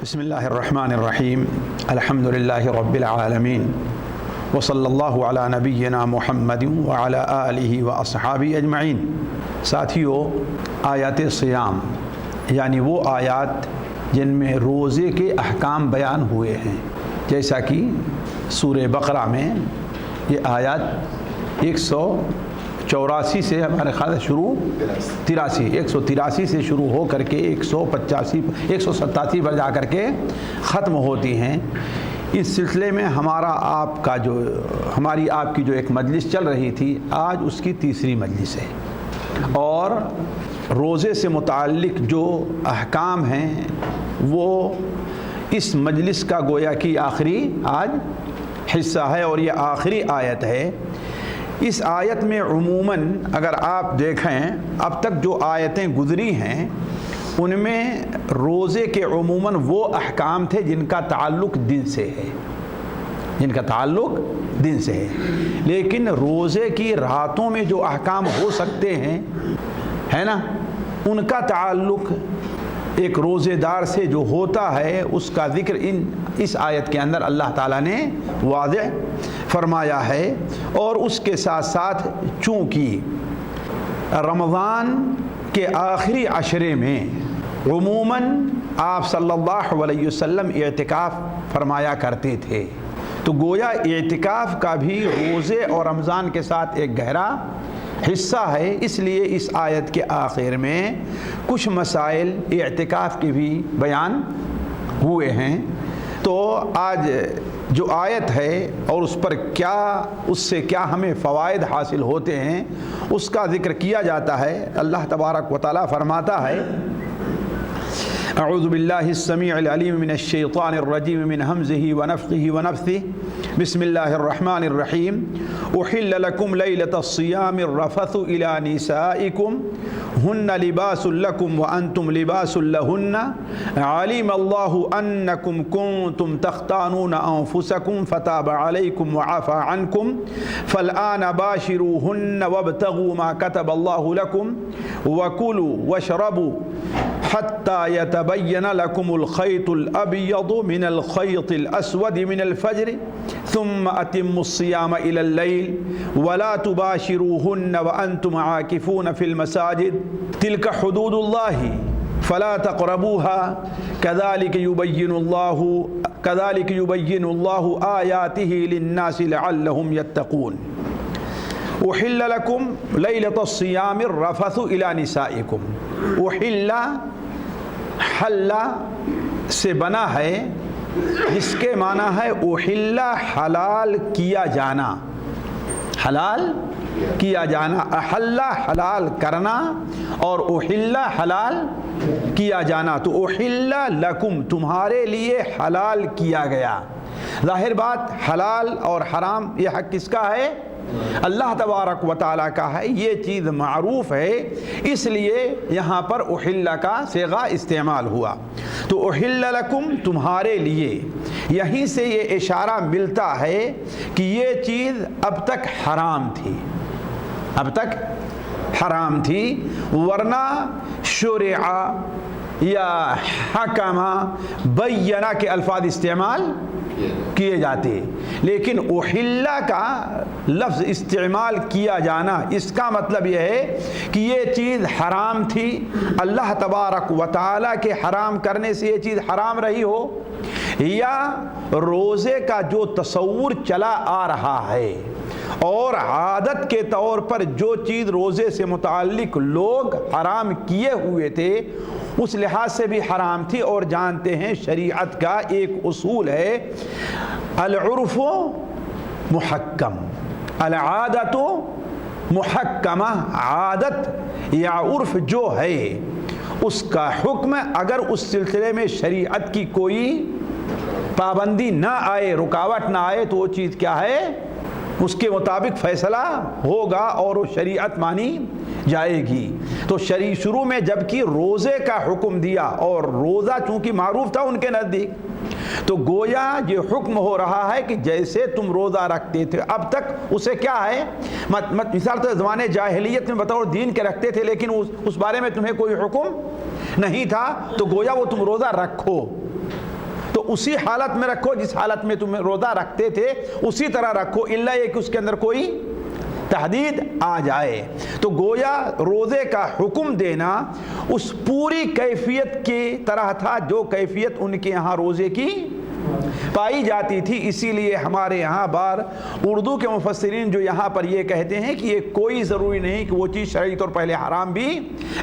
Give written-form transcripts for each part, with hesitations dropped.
بسم اللہ الرحمن الرحیم الحمد للہ رب العالمین وصلی اللہ علی نبینا محمد وعلی آلہ واصحابہ اجمعین۔ ساتھیو، آیات سیام یعنی وہ آیات جن میں روزے کے احکام بیان ہوئے ہیں، جیسا کہ سورہ بقرہ میں یہ آیات 184 سے ہمارے خیال شروع 183 سے شروع ہو کر کے 187 پر جا کر کے ختم ہوتی ہیں۔ اس سلسلے میں ہماری آپ کی جو ایک مجلس چل رہی تھی، آج اس کی تیسری مجلس ہے، اور روزے سے متعلق جو احکام ہیں وہ اس مجلس کا گویا کہ آخری آج حصہ ہے، اور یہ آخری آیت ہے۔ اس آیت میں عموماً اگر آپ دیکھیں اب تک جو آیتیں گزری ہیں ان میں روزے کے عموماً وہ احکام تھے جن کا تعلق دن سے ہے، لیکن روزے کی راتوں میں جو احکام ہو سکتے ہیں ہے نا، ان کا تعلق ایک روزے دار سے جو ہوتا ہے اس کا ذکر اس آیت کے اندر اللہ تعالیٰ نے واضح فرمایا ہے۔ اور اس کے ساتھ ساتھ چونکہ رمضان کے آخری عشرے میں عموماً آپ صلی اللہ علیہ وسلم اعتکاف فرمایا کرتے تھے، تو گویا اعتکاف کا بھی روزے اور رمضان کے ساتھ ایک گہرا حصہ ہے، اس لیے اس آیت کے آخر میں کچھ مسائل اعتکاف کے بھی بیان ہوئے ہیں۔ تو آج جو آیت ہے اور اس سے کیا ہمیں فوائد حاصل ہوتے ہیں اس کا ذکر کیا جاتا ہے۔ اللہ تبارک و تعالیٰ فرماتا ہے: اعوذ باللہ السمیع العلیم من الشیطان الرجیم من ہمزہ ونفخہ ونفثہ، بسم اللہ الرحمن الرحیم۔ احل لکم لیلۃ الصیام الرفث الی نسائکم ہن لباس لکم وانتم لباس لہن، علم اللہ انکم کنتم تختانون انفسکم فتاب علیکم وعفا عنکم فالآن باشروہن وابتغوا ما کتب اللہ لکم وکلوا واشربوا حتى يتبين لكم الخيط الأبيض من الخيط الأسود من الفجر ثم أتموا الصيام إلى الليل ولا تباشروهن وأنتم عاكفون في المساجد تلك حدود الله فلا تقربوها كذلك يبين الله آياته للناس لعلهم يتقون۔ أحل لكم ليلة الصيام الرفث إلى نسائكم۔ أحل حل سے بنا ہے، جس کے معنی ہے احل حلال کیا جانا، احل حلال کرنا اور احل حلال کیا جانا۔ تو احل لکم تمہارے لیے حلال کیا گیا۔ ظاہر بات، حلال اور حرام یہ حق کس کا ہے؟ اللہ تبارک و تعالیٰ کا ہے، یہ چیز معروف ہے، اس لیے یہاں پر احل کا صیغہ استعمال ہوا۔ تو احل لکم تمہارے لیے، یہیں سے یہ اشارہ ملتا ہے کہ یہ چیز اب تک حرام تھی، ورنہ شرع یا حکم بینا کے الفاظ استعمال کیے جاتے، لیکن احل کا لفظ استعمال کیا جانا اس کا مطلب یہ ہے کہ یہ چیز حرام تھی، اللہ تبارک و تعالیٰ کے حرام کرنے سے یہ چیز حرام رہی ہو، یا روزے کا جو تصور چلا آ رہا ہے اور عادت کے طور پر جو چیز روزے سے متعلق لوگ حرام کیے ہوئے تھے اس لحاظ سے بھی حرام تھی۔ اور جانتے ہیں شریعت کا ایک اصول ہے، العرف محکم العادت محکمہ، عادت یا عرف جو ہے اس کا حکم اگر اس سلسلے میں شریعت کی کوئی پابندی نہ آئے، رکاوٹ نہ آئے، تو وہ چیز کیا ہے؟ اس کے مطابق فیصلہ ہوگا اور وہ شریعت مانی جائے گی۔ تو شروع میں جبکہ روزے کا حکم دیا، اور روزہ چونکہ معروف تھا ان کے نزدیک، تو گویا یہ حکم ہو رہا ہے کہ جیسے تم روزہ رکھتے تھے اب تک اسے کیا ہے، مثال تو زمانے جاہلیت میں بطور دین کے رکھتے تھے لیکن اس بارے میں تمہیں کوئی حکم نہیں تھا، تو گویا وہ تم روزہ رکھو، اسی حالت میں رکھو جس حالت میں تم روزہ رکھتے تھے اسی طرح رکھو، الا یہ کہ اس کے اندر کوئی تحدید آ جائے۔ تو گویا روزے کا حکم دینا اس پوری کیفیت کی طرح تھا جو کیفیت ان کے یہاں روزے کی پائی جاتی تھی۔ اسی لیے ہمارے یہاں بار اردو کے مفسرین جو یہاں پر یہ کہتے ہیں کہ یہ کوئی ضروری نہیں کہ وہ چیز شرعی طور پہلے حرام بھی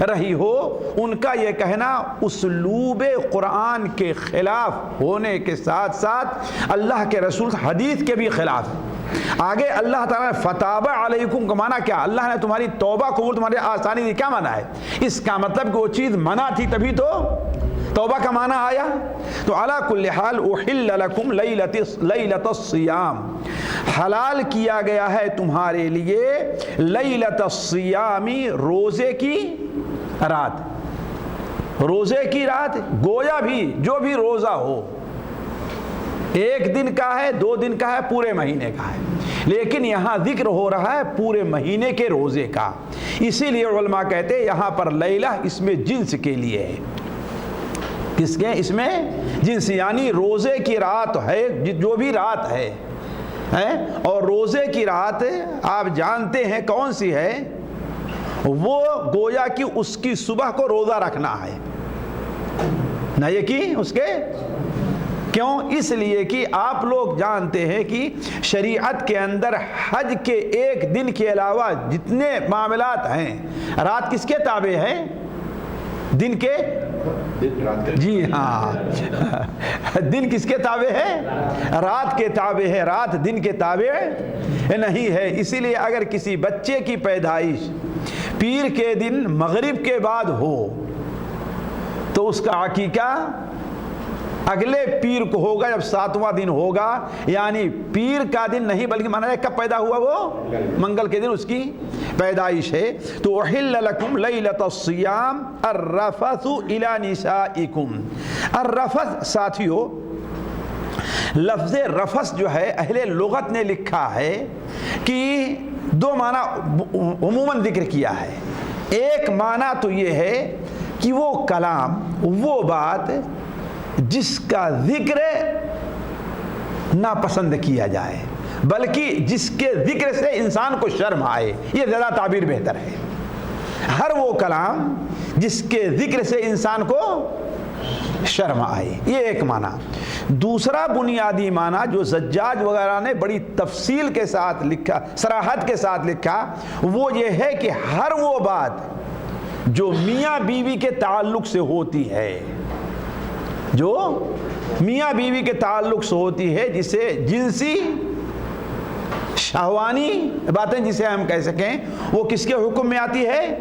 رہی ہو، ان کا یہ کہنا اسلوب قرآن کے خلاف ہونے کے ساتھ ساتھ اللہ کے رسول حدیث کے بھی خلاف ہے۔ آگے اللہ تعالیٰ نے فتاب علیکم کا معنی کیا؟ اللہ نے تمہاری توبہ قبول، تمہاری آسانی دی، کیا معنی ہے؟ اس کا مطلب کہ وہ چیز منع تھی تبھی تو توبہ کا معنی آیا۔ تو علی کل حال احل لکم لیلۃ الصیام، حلال کیا گیا ہے تمہارے لیے لیلۃ الصیام، روزے کی رات۔ روزے کی رات گویا بھی جو بھی روزہ ہو، ایک دن کا ہے، 2 دن کا ہے، پورے مہینے کا ہے، لیکن یہاں ذکر ہو رہا ہے پورے مہینے کے روزے کا۔ اسی لیے علماء کہتے ہیں یہاں پر لیلہ اس میں جنس کے لیے ہے۔ کس کے؟ اس میں جنس، یعنی روزے کی رات ہے، جو بھی رات ہے، اور روزے کی رات آپ جانتے ہیں کون سی ہے؟ وہ گویا کہ اس کی صبح کو روزہ رکھنا ہے، نہ یہ کہ اس کے کیوں؟ اس لیے کہ آپ لوگ جانتے ہیں کہ شریعت کے اندر حج کے ایک دن کے علاوہ جتنے معاملات ہیں، رات کس کے تابع ہے؟ دن کے؟ جی ہاں، دن کس کے تابع ہے؟ رات کے تابع ہے، رات دن کے تابع نہیں ہے۔ اسی لیے اگر کسی بچے کی پیدائش پیر کے دن مغرب کے بعد ہو تو اس کا عقیقہ اگلے پیر کو ہوگا، جب 7واں دن ہوگا، یعنی پیر کا دن نہیں بلکہ مانا ہے کب پیدا ہوا؟ وہ منگل کے دن اس کی پیدائش ہے۔ تو احل لکم لیلۃ الصیام الرفث الی نسائکم۔ الرفث ساتھیو، لفظ رفث جو ہے اہل لغت نے لکھا ہے کہ 2 معنی عموماً ذکر کیا ہے۔ ایک معنی تو یہ ہے کہ وہ کلام، وہ بات جس کا ذکر ناپسند کیا جائے، بلکہ جس کے ذکر سے انسان کو شرم آئے، یہ زیادہ تعبیر بہتر ہے۔ ہر وہ کلام جس کے ذکر سے انسان کو شرم آئے، یہ ایک معنی۔ دوسرا بنیادی معنی جو زجاج وغیرہ نے بڑی تفصیل کے ساتھ لکھا، صراحت کے ساتھ لکھا، وہ یہ ہے کہ ہر وہ بات جو میاں بیوی کے تعلق سے ہوتی ہے، جو میاں بیوی کے تعلق سے ہوتی ہے، جسے جنسی شہوانی باتیں جسے ہم کہہ سکیں، وہ کس کے حکم میں آتی ہے؟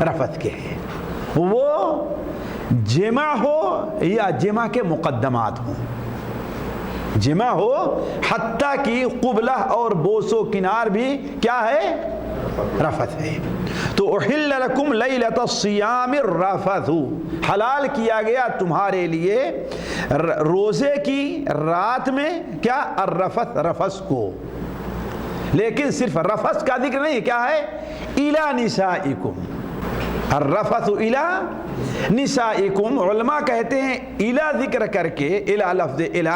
رفث کے۔ وہ جمع ہو یا جمع کے مقدمات ہوں، جمع ہو، حتیٰ کہ قبلہ اور بوس و کنار بھی کیا ہے؟ رفث ہے۔ تو احل لکم لیلۃ الصیام الرفث، حلال کیا گیا تمہارے لیے روزے کی رات میں کیا؟ الرفث، رفث کو۔ لیکن صرف رفث کا ذکر نہیں، کیا ہے؟ الی نسائکم، الرفث الی نسائکم۔ علماء کہتے ہیں الی ذکر کر کے، الی لفظ الی،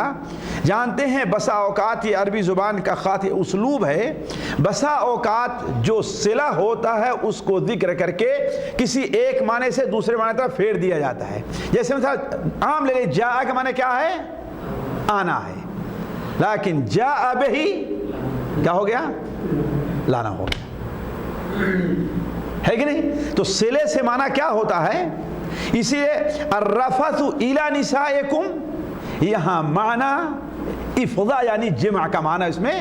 جانتے ہیں بسا اوقات یہ عربی زبان کا خاص اسلوب ہے، بسا اوقات جو صلہ ہوتا ہے اس کو ذکر کر کے کسی ایک معنی سے دوسرے معنی طرف پھیر دیا جاتا ہے۔ جیسے مثلا عام لے لیں، جاء کا معنی کیا ہے؟ آنا ہے، لیکن جاء بہ کیا ہو گیا؟ لانا ہو گیا، ہے کہ نہیں؟ تو صلے سے معنی کیا ہوتا ہے؟ اسی لیے الرفث الی نسائکم، یہاں معنی افضا یعنی جمع کا معنی اس میں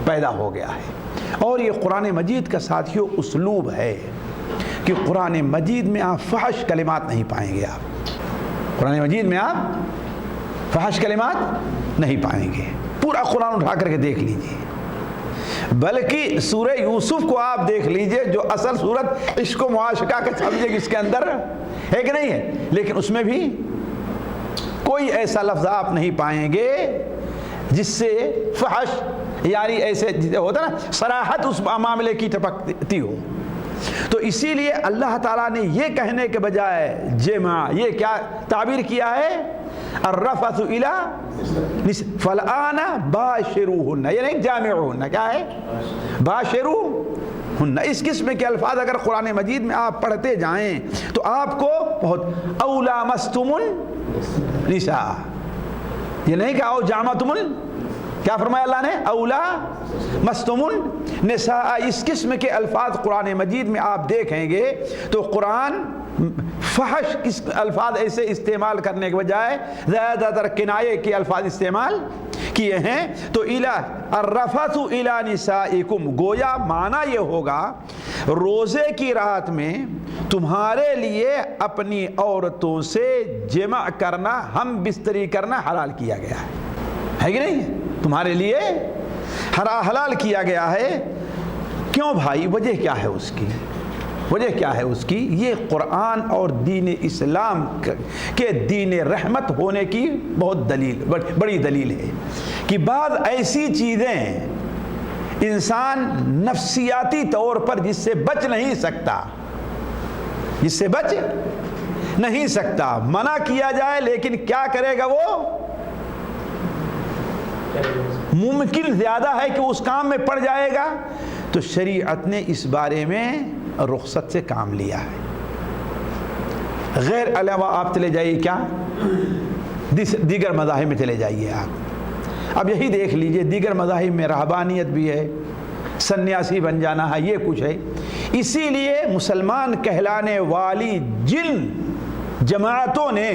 پیدا ہو گیا ہے۔ اور یہ قرآن مجید کا ساتھیوں اسلوب ہے کہ قرآن مجید میں آپ فحش کلمات نہیں پائیں گے۔ آپ قرآن مجید میں آپ فحش کلمات نہیں پائیں گے۔ پورا قرآن اٹھا کر کے دیکھ لیجئے، بلکہ سورہ یوسف کو آپ دیکھ لیجئے جو اصل صورت عشق و معاشقہ کا سمجھے کہ اس کے اندر ہے کہ نہیں ہے، لیکن اس میں بھی کوئی ایسا لفظ آپ نہیں پائیں گے جس سے فحش یعنی ایسے ہوتا نا صراحت اس معاملے کی ٹپکتی ہو۔ تو اسی لیے اللہ تعالیٰ نے یہ کہنے کے بجائے جمع، یہ کیا تعبیر کیا ہے؟ الرفث الی فالآن باشروہن، یعنی جامعوہن، کیا ہے؟ باشروہن۔ اس قسم کے الفاظ اگر قرآن مجید میں آپ پڑھتے جائیں تو آپ کو بہت او لامستم النساء، یہ نہیں کہا او جامعتم، کیا فرمایا اللہ نے؟ اولا مستم النساء۔ اس قسم کے الفاظ قرآن مجید میں آپ دیکھیں گے تو قرآن فحش اس الفاظ ایسے استعمال کرنے کے بجائے زیادہ تر کنایے کے الفاظ استعمال کیے ہیں۔ تو الرفث الی نسائکم، گویا معنی یہ ہوگا روزے کی رات میں تمہارے لیے اپنی عورتوں سے جمع کرنا، ہم بستری کرنا حلال کیا گیا ہے کہ نہیں؟ تمہارے لیے حلال کیا گیا ہے۔ کیوں بھائی؟ وجہ کیا ہے اس کی؟ وجہ کیا ہے اس کی؟ یہ قرآن اور دین اسلام کے دین رحمت ہونے کی بہت بڑی دلیل ہے کہ بعض ایسی چیزیں انسان نفسیاتی طور پر جس سے بچ نہیں سکتا، منع کیا جائے لیکن کیا کرے گا وہ؟ ممکن زیادہ ہے کہ اس کام میں پڑ جائے گا، تو شریعت نے اس بارے میں رخصت سے کام لیا ہے۔ غیر علاوہ آپ چلے جائیے، کیا دیگر مذاہب میں چلے جائیے آپ، اب یہی دیکھ لیجئے دیگر مذاہب میں رہبانیت بھی ہے، سنیاسی بن جانا ہے، یہ کچھ ہے۔ اسی لیے مسلمان کہلانے والی جن جماعتوں نے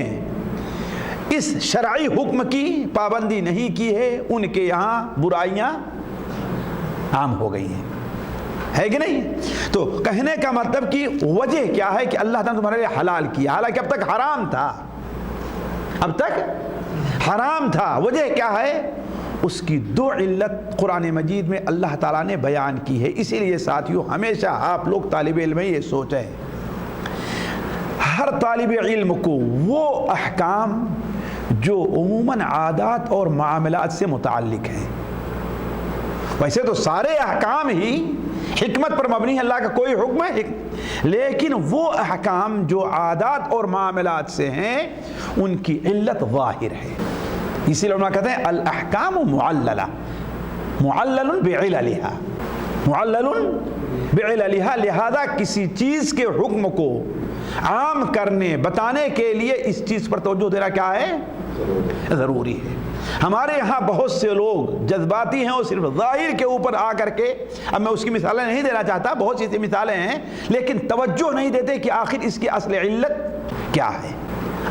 اس شرعی حکم کی پابندی نہیں کی ہے، ان کے یہاں برائیاں عام ہو گئی ہیں، ہے کہ نہیں؟ تو کہنے کا مطلب کہ وجہ کیا ہے کہ اللہ تعالیٰ نے تمہارے لیے حلال کیا، حالانکہ اب تک حرام تھا۔ وجہ کیا ہے؟ اس کی دو علت قرآن مجید میں اللہ تعالیٰ نے بیان کی ہے۔ اسی لیے ساتھیوں ہمیشہ آپ لوگ طالب علم یہ سوچیں، ہر طالب علم کو وہ احکام جو عموماً عادات اور معاملات سے متعلق ہیں، ویسے تو سارے احکام ہی حکمت پر مبنی ہے، اللہ کا کوئی حکم ہے، لیکن وہ احکام جو عادات اور معاملات سے ہیں ان کی علت ظاہر ہے۔ اسی لیے علماء کہتے ہیں الاحکام معللہ، معلل بعللها، لہذا کسی چیز کے حکم کو عام کرنے بتانے کے لیے اس چیز پر توجہ دینا کیا ہے؟ ضروری ہے۔ ہمارے یہاں بہت سے لوگ جذباتی ہیں اور صرف ظاہر کے اوپر آ کر کے، اب میں اس کی مثالیں نہیں دینا چاہتا، بہت سی ایسی مثالیں ہیں، لیکن توجہ نہیں دیتے کہ آخر اس کی اصل علت کیا ہے۔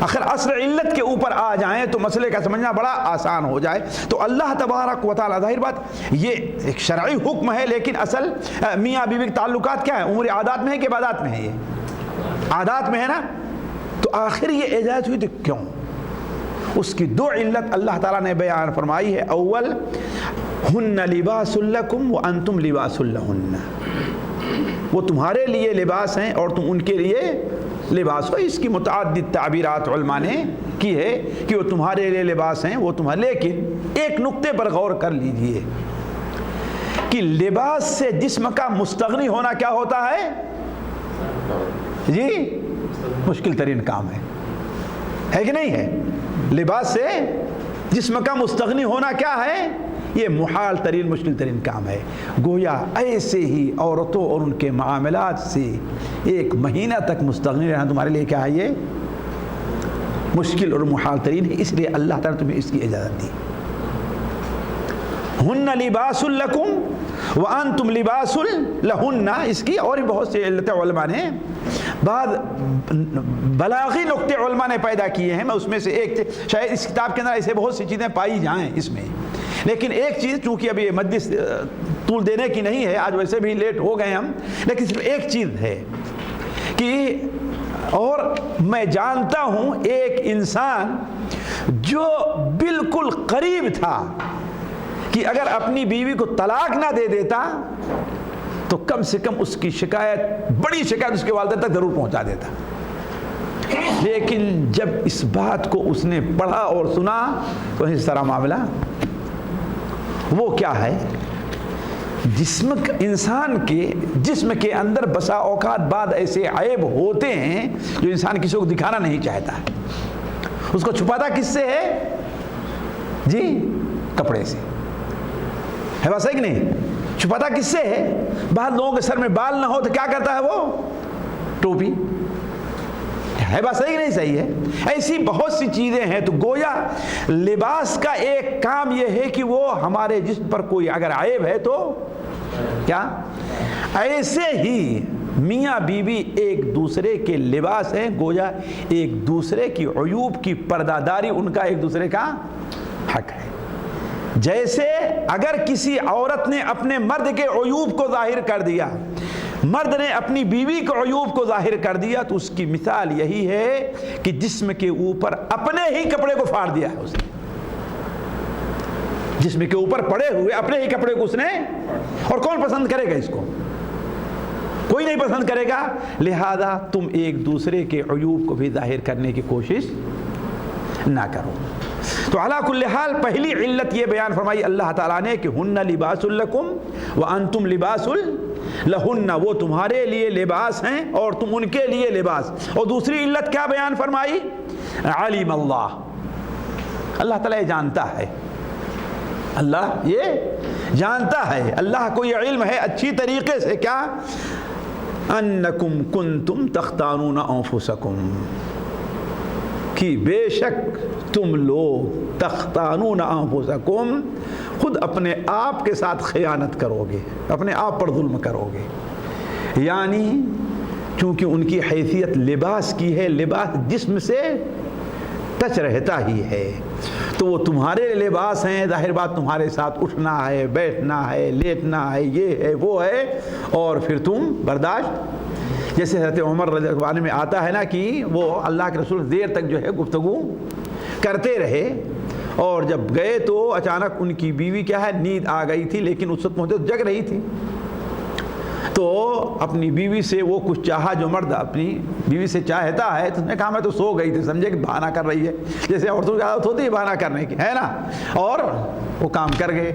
آخر اصل علت کے اوپر آ جائیں تو مسئلے کا سمجھنا بڑا آسان ہو جائے۔ تو اللہ تبارک و تعالیٰ، ظاہر بات یہ ایک شرعی حکم ہے، لیکن اصل میاں بیوی کے تعلقات کیا ہے؟ امور عادات میں ہے کہ عبادات میں ہے؟ یہ عادات میں ہے نا۔ تو آخر یہ اجازت ہوئی تو کیوں؟ اس کی دو علت اللہ تعالیٰ نے بیان فرمائی ہے۔ اول، ہن لباس لکم وانتم لباس لہن، وہ تمہارے لیے لباس ہیں اور تم ان کے لیے لباس ہو۔ اس کی متعدد تعبیرات علماء نے کی ہے کہ وہ تمہارے لیے لباس ہیں، وہ تمہارے، لیکن ایک نقطے پر غور کر لیجئے کہ لباس سے جسم کا مستغنی ہونا کیا ہوتا ہے؟ جی مشکل ترین کام ہے کہ نہیں ہے؟ لباس سے جسم کا مستغنی ہونا کیا ہے؟ یہ محال ترین، مشکل ترین کام ہے۔ گویا ایسے ہی عورتوں اور ان کے معاملات سے ایک مہینہ تک مستغنی رہنا تمہارے لیے کیا ہے؟ یہ مشکل اور محال ترین ہے۔ اس لیے اللہ تعالیٰ نے تمہیں اس کی اجازت دی۔ ہن لباس لکم وانتم لباس لہن، اس کی اور بھی بہت سی علتیں علماء نے، بعض بلاغی نقطے علماء نے پیدا کیے ہیں۔ میں اس میں سے ایک، شاید اس کتاب کے اندر ایسے بہت سی چیزیں پائی جائیں اس میں، لیکن ایک چیز، چونکہ ابھی یہ مجلس طول دینے کی نہیں ہے، آج ویسے بھی لیٹ ہو گئے ہم، لیکن صرف ایک چیز ہے کہ، اور میں جانتا ہوں ایک انسان جو بالکل قریب تھا کہ اگر اپنی بیوی کو طلاق نہ دے دیتا تو کم سے کم اس کی شکایت، بڑی شکایت اس کے والدہ تک ضرور پہنچا دیتا، لیکن جب اس بات کو اس نے پڑھا اور سنا تو اس طرح معاملہ، وہ کیا ہے؟ جسم، انسان کے جسم کے اندر بسا اوقات بعد ایسے عیب ہوتے ہیں جو انسان کسی کو دکھانا نہیں چاہتا ہے، اس کو چھپاتا کس سے ہے جی؟ کپڑے سے ہے، بس ہے کہ نہیں؟ چھپاتا کس سے ہے؟ بعض لوگوں کے سر میں بال نہ ہو تو کیا کرتا ہے وہ؟ ٹوپی ہے، بات صحیح کہ نہیں صحیح ہے؟ ایسی بہت سی چیزیں ہیں. تو گویا لباس کا ایک کام یہ ہے کہ وہ ہمارے جسم پر کوئی اگر عیب ہے تو کیا؟ ایسے ہی میاں بیوی ایک دوسرے کے لباس ہیں، گویا ایک دوسرے کی عیوب کی پردہ داری ان کا ایک دوسرے کا حق ہے. جیسے اگر کسی عورت نے اپنے مرد کے عیوب کو ظاہر کر دیا، مرد نے اپنی بیوی کے عیوب کو ظاہر کر دیا، تو اس کی مثال یہی ہے کہ جسم کے اوپر اپنے ہی کپڑے کو پھاڑ دیا ہے اس نے. جسم کے اوپر پڑے ہوئے اپنے ہی کپڑے کو اس نے، اور کون پسند کرے گا اس کو؟ کوئی نہیں پسند کرے گا. لہذا تم ایک دوسرے کے عیوب کو بھی ظاہر کرنے کی کوشش نہ کرو. تو علی کل حال پہلی علت یہ بیان فرمائی اللہ تعالیٰ نے کہ ہن لباس لکم وانتم لباس لہن، وہ تمہارے لیے لباس ہیں اور تم ان کے لیے لباس. اور دوسری علت کیا بیان فرمائی؟ علیم اللہ، اللہ تعالیٰ یہ جانتا ہے، اللہ یہ جانتا ہے، اللہ کو یہ علم ہے اچھی طریقے سے. کیا؟ انکم کنتم تختانون انفسکم، کہ بے شک تم لوگ تختانون انفسکم، خود اپنے آپ کے ساتھ خیانت کرو گے، اپنے آپ پر ظلم کرو گے. یعنی چونکہ ان کی حیثیت لباس کی ہے، لباس جسم سے ٹچ رہتا ہی ہے، تو وہ تمہارے لباس ہیں. ظاہر بات تمہارے ساتھ اٹھنا ہے، بیٹھنا ہے، لیٹنا ہے، یہ ہے وہ ہے، اور پھر تم برداشت. جیسے حضرت عمر رضی اللہ عنہ میں آتا ہے نا کہ وہ اللہ کے رسول دیر تک جو ہے گفتگو کرتے رہے، اور جب گئے تو اچانک ان کی بیوی کیا ہے، نیند آ گئی تھی، لیکن اس وقت محدود جگ رہی تھی. تو اپنی بیوی سے وہ کچھ چاہا، جو مرد اپنی بیوی سے چاہتا ہے، تو اس نے کہا میں تو سو گئی تھی، سمجھے کہ بہانہ کر رہی ہے، جیسے عورتوں کی عادت ہوتی ہے بہانہ کرنے کی، ہے نا، اور وہ کام کر گئے.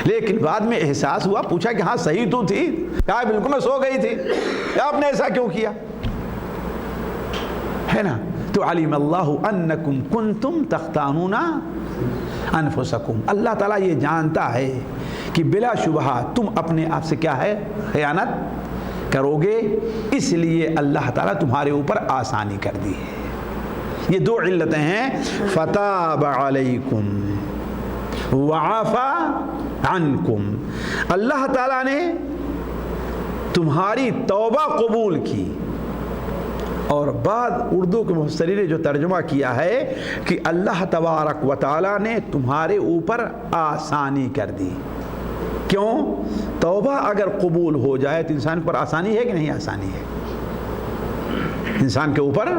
لیکن بعد میں احساس ہوا، پوچھا کہ ہاں صحیح تو تھی، کہا بالکل میں سو گئی تھی، آپ نے ایسا کیوں کیا؟ ہے نا. تو علیم اللہ انکم کنتم تختانون انفسکم، اللہ تعالیٰ یہ جانتا ہے کہ بلا شبہ تم اپنے آپ سے کیا ہے، خیانت کرو گے، اس لیے اللہ تعالیٰ تمہارے اوپر آسانی کر دی ہے. یہ دو علتیں ہیں، فتاب علیکم وعفا عنکم. اللہ تعالیٰ نے تمہاری توبہ قبول کی. اور بعد اردو کے مفسرین نے جو ترجمہ کیا ہے کہ اللہ تبارک و تعالیٰ نے تمہارے اوپر آسانی کر دی. کیوں؟ توبہ اگر قبول ہو جائے تو انسان پر آسانی ہے کہ نہیں؟ آسانی ہے، انسان کے اوپر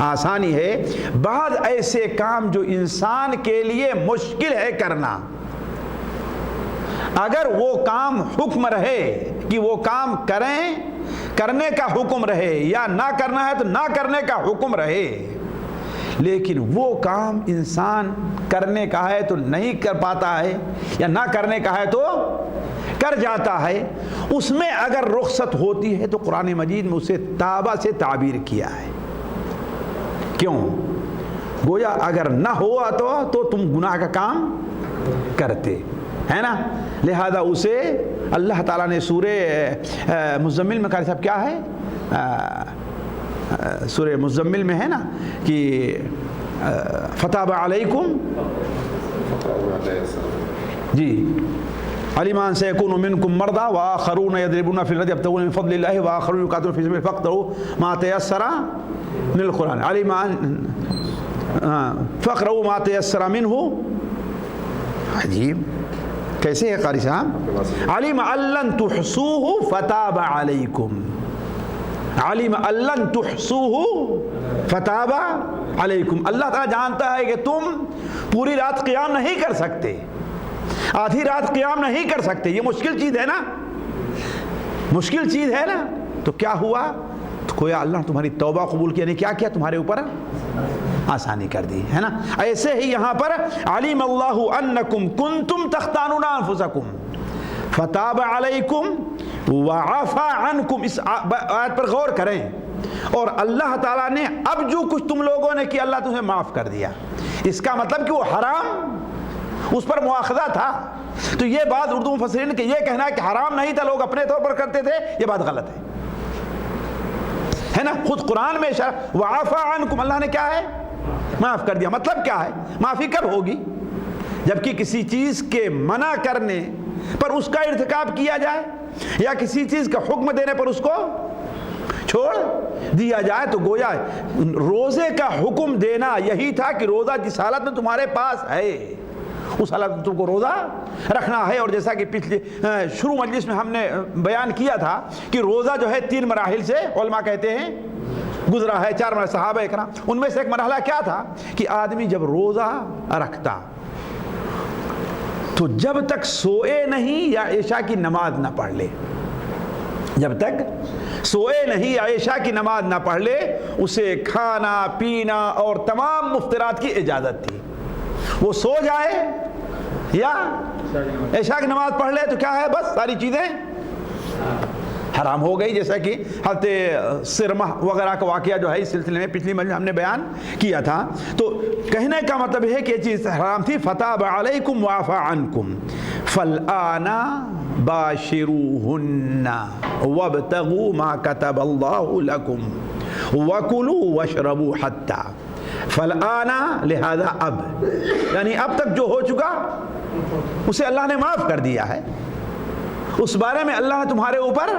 آسانی ہے. بعض ایسے کام جو انسان کے لیے مشکل ہے کرنا، اگر وہ کام حکم رہے کہ وہ کام کریں، کرنے کا حکم رہے، یا نہ کرنا ہے تو نہ کرنے کا حکم رہے، لیکن وہ کام انسان کرنے کا ہے تو نہیں کر پاتا ہے، یا نہ کرنے کا ہے تو کر جاتا ہے، اس میں اگر رخصت ہوتی ہے تو قرآن مجید میں اسے تابہ سے تعبیر کیا ہے. کیوں؟ گویا اگر نہ ہوا تو تم گناہ کا کام کرتے، ہے نا. لہذا اسے اللہ تعالیٰ نے سورہ مزمل میں، قاری صاحب کیا ہے، سورہ مزمل میں ہے نا کہ فتاب علیکم، جی، علم ان سيكون منكم مرضى واخرون يضربون في الارض يبتغون من فضل الله واخرون يقاتلون في سبيل الله فاقرؤوا ما تيسر من القرآن. علم ان فاقرؤوا ما تيسر منه. عجیب، کیسے ہے قاری صاحب؟ علم ان لن تحصوه فتاب علیکم، علم ان لن تحصوه فتاب علیکم. اللہ تعالیٰ جانتا ہے کہ تم پوری رات قیام نہیں کر سکتے، آدھی رات قیام نہیں کر سکتے، یہ مشکل چیز ہے نا، مشکل چیز ہے نا. تو کیا ہوا؟ تو کویا اللہ نے تمہاری توبہ قبول کی، یعنی کیا کیا؟ تمہارے اوپر آسانی کر دی، ہے نا. ایسے ہی یہاں پر علیم اللہ انکم کنتم تختانون انفسکم فتاب علیکم وعفا عنکم. اس آیت پر غور کریں. اور اللہ تعالیٰ نے اب جو کچھ تم لوگوں نے کیا اللہ تمہیں معاف کر دیا. اس کا مطلب کہ وہ حرام اس پر مواخذہ تھا. تو یہ بات اردو مفسرین کہ یہ کہنا کہ حرام نہیں تھا لوگ اپنے طور پر کرتے تھے, یہ بات غلط ہے نا. خود قرآن میں وعفا عنکم, اللہ نے کیا ہے معاف کر دیا. مطلب کیا ہے, معافی کب ہوگی؟ جبکہ کسی چیز کے منع کرنے پر اس کا ارتکاب کیا جائے یا کسی چیز کا حکم دینے پر اس کو چھوڑ دیا جائے. تو گویا روزے کا حکم دینا یہی تھا کہ روزہ جس حالت میں تمہارے پاس ہے اس حالت میں تم کو روزہ رکھنا ہے. اور جیسا کہ پچھلے شروع مجلس میں ہم نے بیان کیا تھا کہ روزہ جو ہے 3 مراحل سے علماء کہتے ہیں گزرا ہے. 4 مراحل صحابہ اکرام, ان میں سے ایک مرحلہ کیا تھا کہ آدمی جب روزہ رکھتا تو جب تک سوئے نہیں یا عشاء کی نماز نہ پڑھ لے, جب تک سوئے نہیں یا عشاء کی نماز نہ پڑھ لے اسے کھانا پینا اور تمام مفطرات کی اجازت تھی. وہ سو جائے یا عشاء کی نماز پڑھ لے تو کیا ہے, بس ساری چیزیں حرام ہو گئی. جیسا کہ حضرت سرمہ وغیرہ کا واقعہ جو ہے اس سلسلے میں پچھلی مجلس ہم نے بیان کیا تھا. تو کہنے کا مطلب ہے کہ یہ چیز حرام تھی. فتاب علیکم وعفا عنکم فالآن باشروہن وابتغوا ما کتب اللہ لکم وکلوا واشربوا حتی فالآن, لہذا اب, یعنی اب تک جو ہو چکا اسے اللہ نے معاف کر دیا ہے, اس بارے میں اللہ نے تمہارے اوپر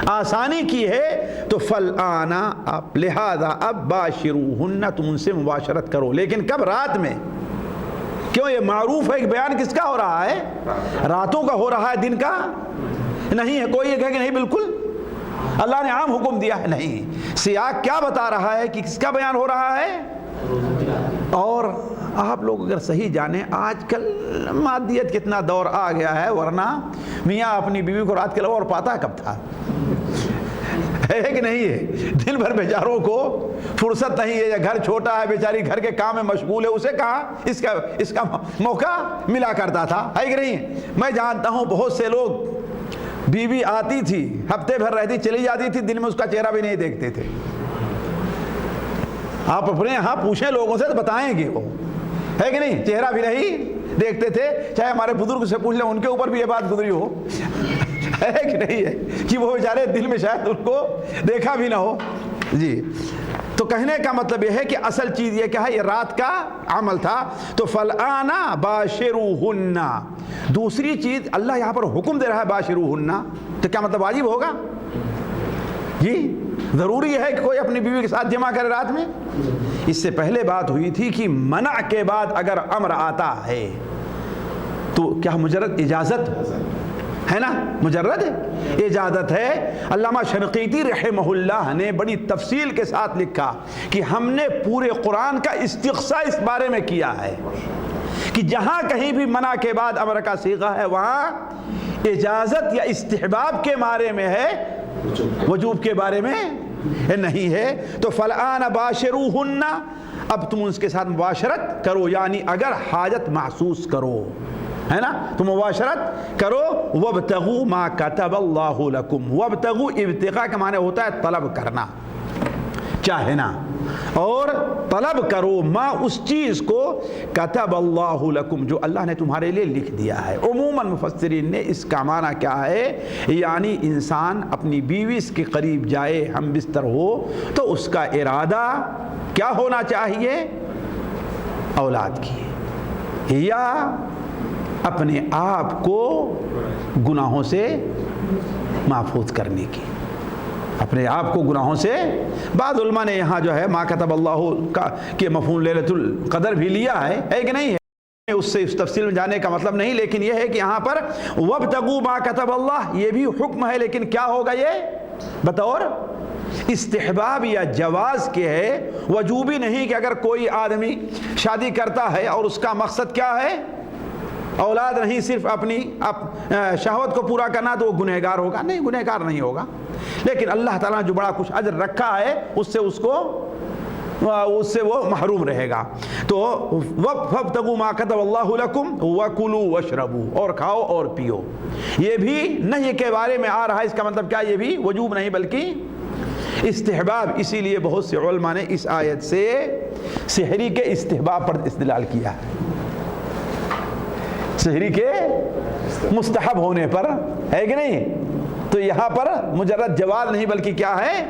آسانی کی ہے. تو فالآن, اب, لہذا اب باشروہن, تم ان سے مباشرت کرو. لیکن کب؟ رات میں. کیوں؟ یہ معروف ہے کہ بیان کس کا ہو رہا ہے, راتوں کا ہو رہا ہے, دن کا نہیں ہے. کوئی یہ کہے کہ نہیں بالکل اللہ نے عام حکم دیا ہے, نہیں. سیاق کیا بتا رہا ہے کہ کس کا بیان ہو رہا ہے. اور آپ لوگ اگر صحیح جانیں آج کل مادیت کتنا دور آ گیا ہے, ورنہ میاں اپنی بیوی کو رات کے علاوہ اور پاتا کب تھا, ہے کہ نہیں ہے. دن بھر بیچاروں کو فرصت نہیں ہے, یا گھر چھوٹا ہے بیچاری گھر کے کام میں مشغول ہے, اسے کہاں اس کا موقع ملا کرتا تھا, ہے کہ نہیں. میں جانتا ہوں بہت سے لوگ بیوی آتی تھی ہفتے بھر رہتی چلی جاتی تھی, دن میں اس کا چہرہ بھی نہیں دیکھتے تھے. آپ اپنے یہاں پوچھیں لوگوں سے تو بتائیں گے وہ, ہے کہ نہیں, چہرہ بھی نہیں دیکھتے تھے. چاہے ہمارے بزرگ سے پوچھ لیں, ان کے اوپر بھی یہ بات گزری ہو, ہے کہ نہیں ہے, کہ وہ بیچارے دل میں شاید ان کو دیکھا بھی نہ ہو. جی, تو کہنے کا مطلب یہ ہے کہ اصل چیز یہ کیا ہے, یہ رات کا عمل تھا. تو فالآن باشروہن, دوسری چیز اللہ یہاں پر حکم دے رہا ہے باشروہن, تو کیا مطلب واجب ہوگا؟ جی, ضروری ہے کہ کوئی اپنی بیوی کے ساتھ جمع کرے رات میں. اس سے پہلے بات ہوئی تھی کہ منع کے بعد اگر امر آتا ہے تو کیا مجرد اجازت ہے نا, مجرد اجازت ہے. علامہ شنقیطی رحمہ اللہ نے بڑی تفصیل کے ساتھ لکھا کہ ہم نے پورے قرآن کا استقصاء اس بارے میں کیا ہے کہ جہاں کہیں بھی منع کے بعد امر کا صیغہ ہے وہاں اجازت یا استحباب کے بارے میں ہے, وجوب کے بارے میں نہیں ہے. تو فالآن باشروہن, اب تم اس کے ساتھ مباشرت کرو, یعنی اگر حاجت محسوس کرو, ہے نا, تو مباشرت کرو. وابتغوا ما کتب اللہ لکم, وابتغوا, ابتغاء کا معنی ہوتا ہے طلب کرنا, چاہنا, اور طلب کرو ما, اس چیز کو کتب اللہ لکم, جو اللہ نے تمہارے لیے لکھ دیا ہے. عموماً مفسرین نے اس کا معنی کیا ہے, یعنی انسان اپنی بیوی کے قریب جائے, ہم بستر ہو, تو اس کا ارادہ کیا ہونا چاہیے, اولاد کی یا اپنے آپ کو گناہوں سے محفوظ کرنے کی, اپنے آپ کو گناہوں سے. بعض علماء نے یہاں جو ہے ما کتب اللہ کا کہ مفہوم لیلۃ القدر بھی لیا ہے کہ نہیں ہے, اس سے اس تفصیل میں جانے کا مطلب نہیں. لیکن یہ ہے کہ یہاں پر وابتغوا ما کتب اللہ, یہ بھی حکم ہے, لیکن کیا ہوگا, یہ بطور استحباب یا جواز کے ہے, وجوبی نہیں. کہ اگر کوئی آدمی شادی کرتا ہے اور اس کا مقصد کیا ہے, اولاد نہیں, صرف اپنی شہوت کو پورا کرنا, تو وہ گنہگار ہوگا, نہیں, گنہگار نہیں ہوگا. لیکن اللہ تعالیٰ نے جو بڑا کچھ اجر رکھا ہے اس سے وہ محروم رہے گا. تو وابتغوا ما کتب اللہ لکم وکلوا واشربوا, اور کھاؤ اور پیو. یہ بھی نہیں کے بارے میں آ رہا ہے, اس کا مطلب کیا, یہ بھی وجوب نہیں بلکہ استحباب، اسی لیے بہت سے علماء نے اس آیت سے سحری کے استحباب پر استدلال کیا ہے، سحری کے مستحب ہونے پر، ہے کہ نہیں؟ تو یہاں پر مجرد جواز نہیں بلکہ کیا ہے؟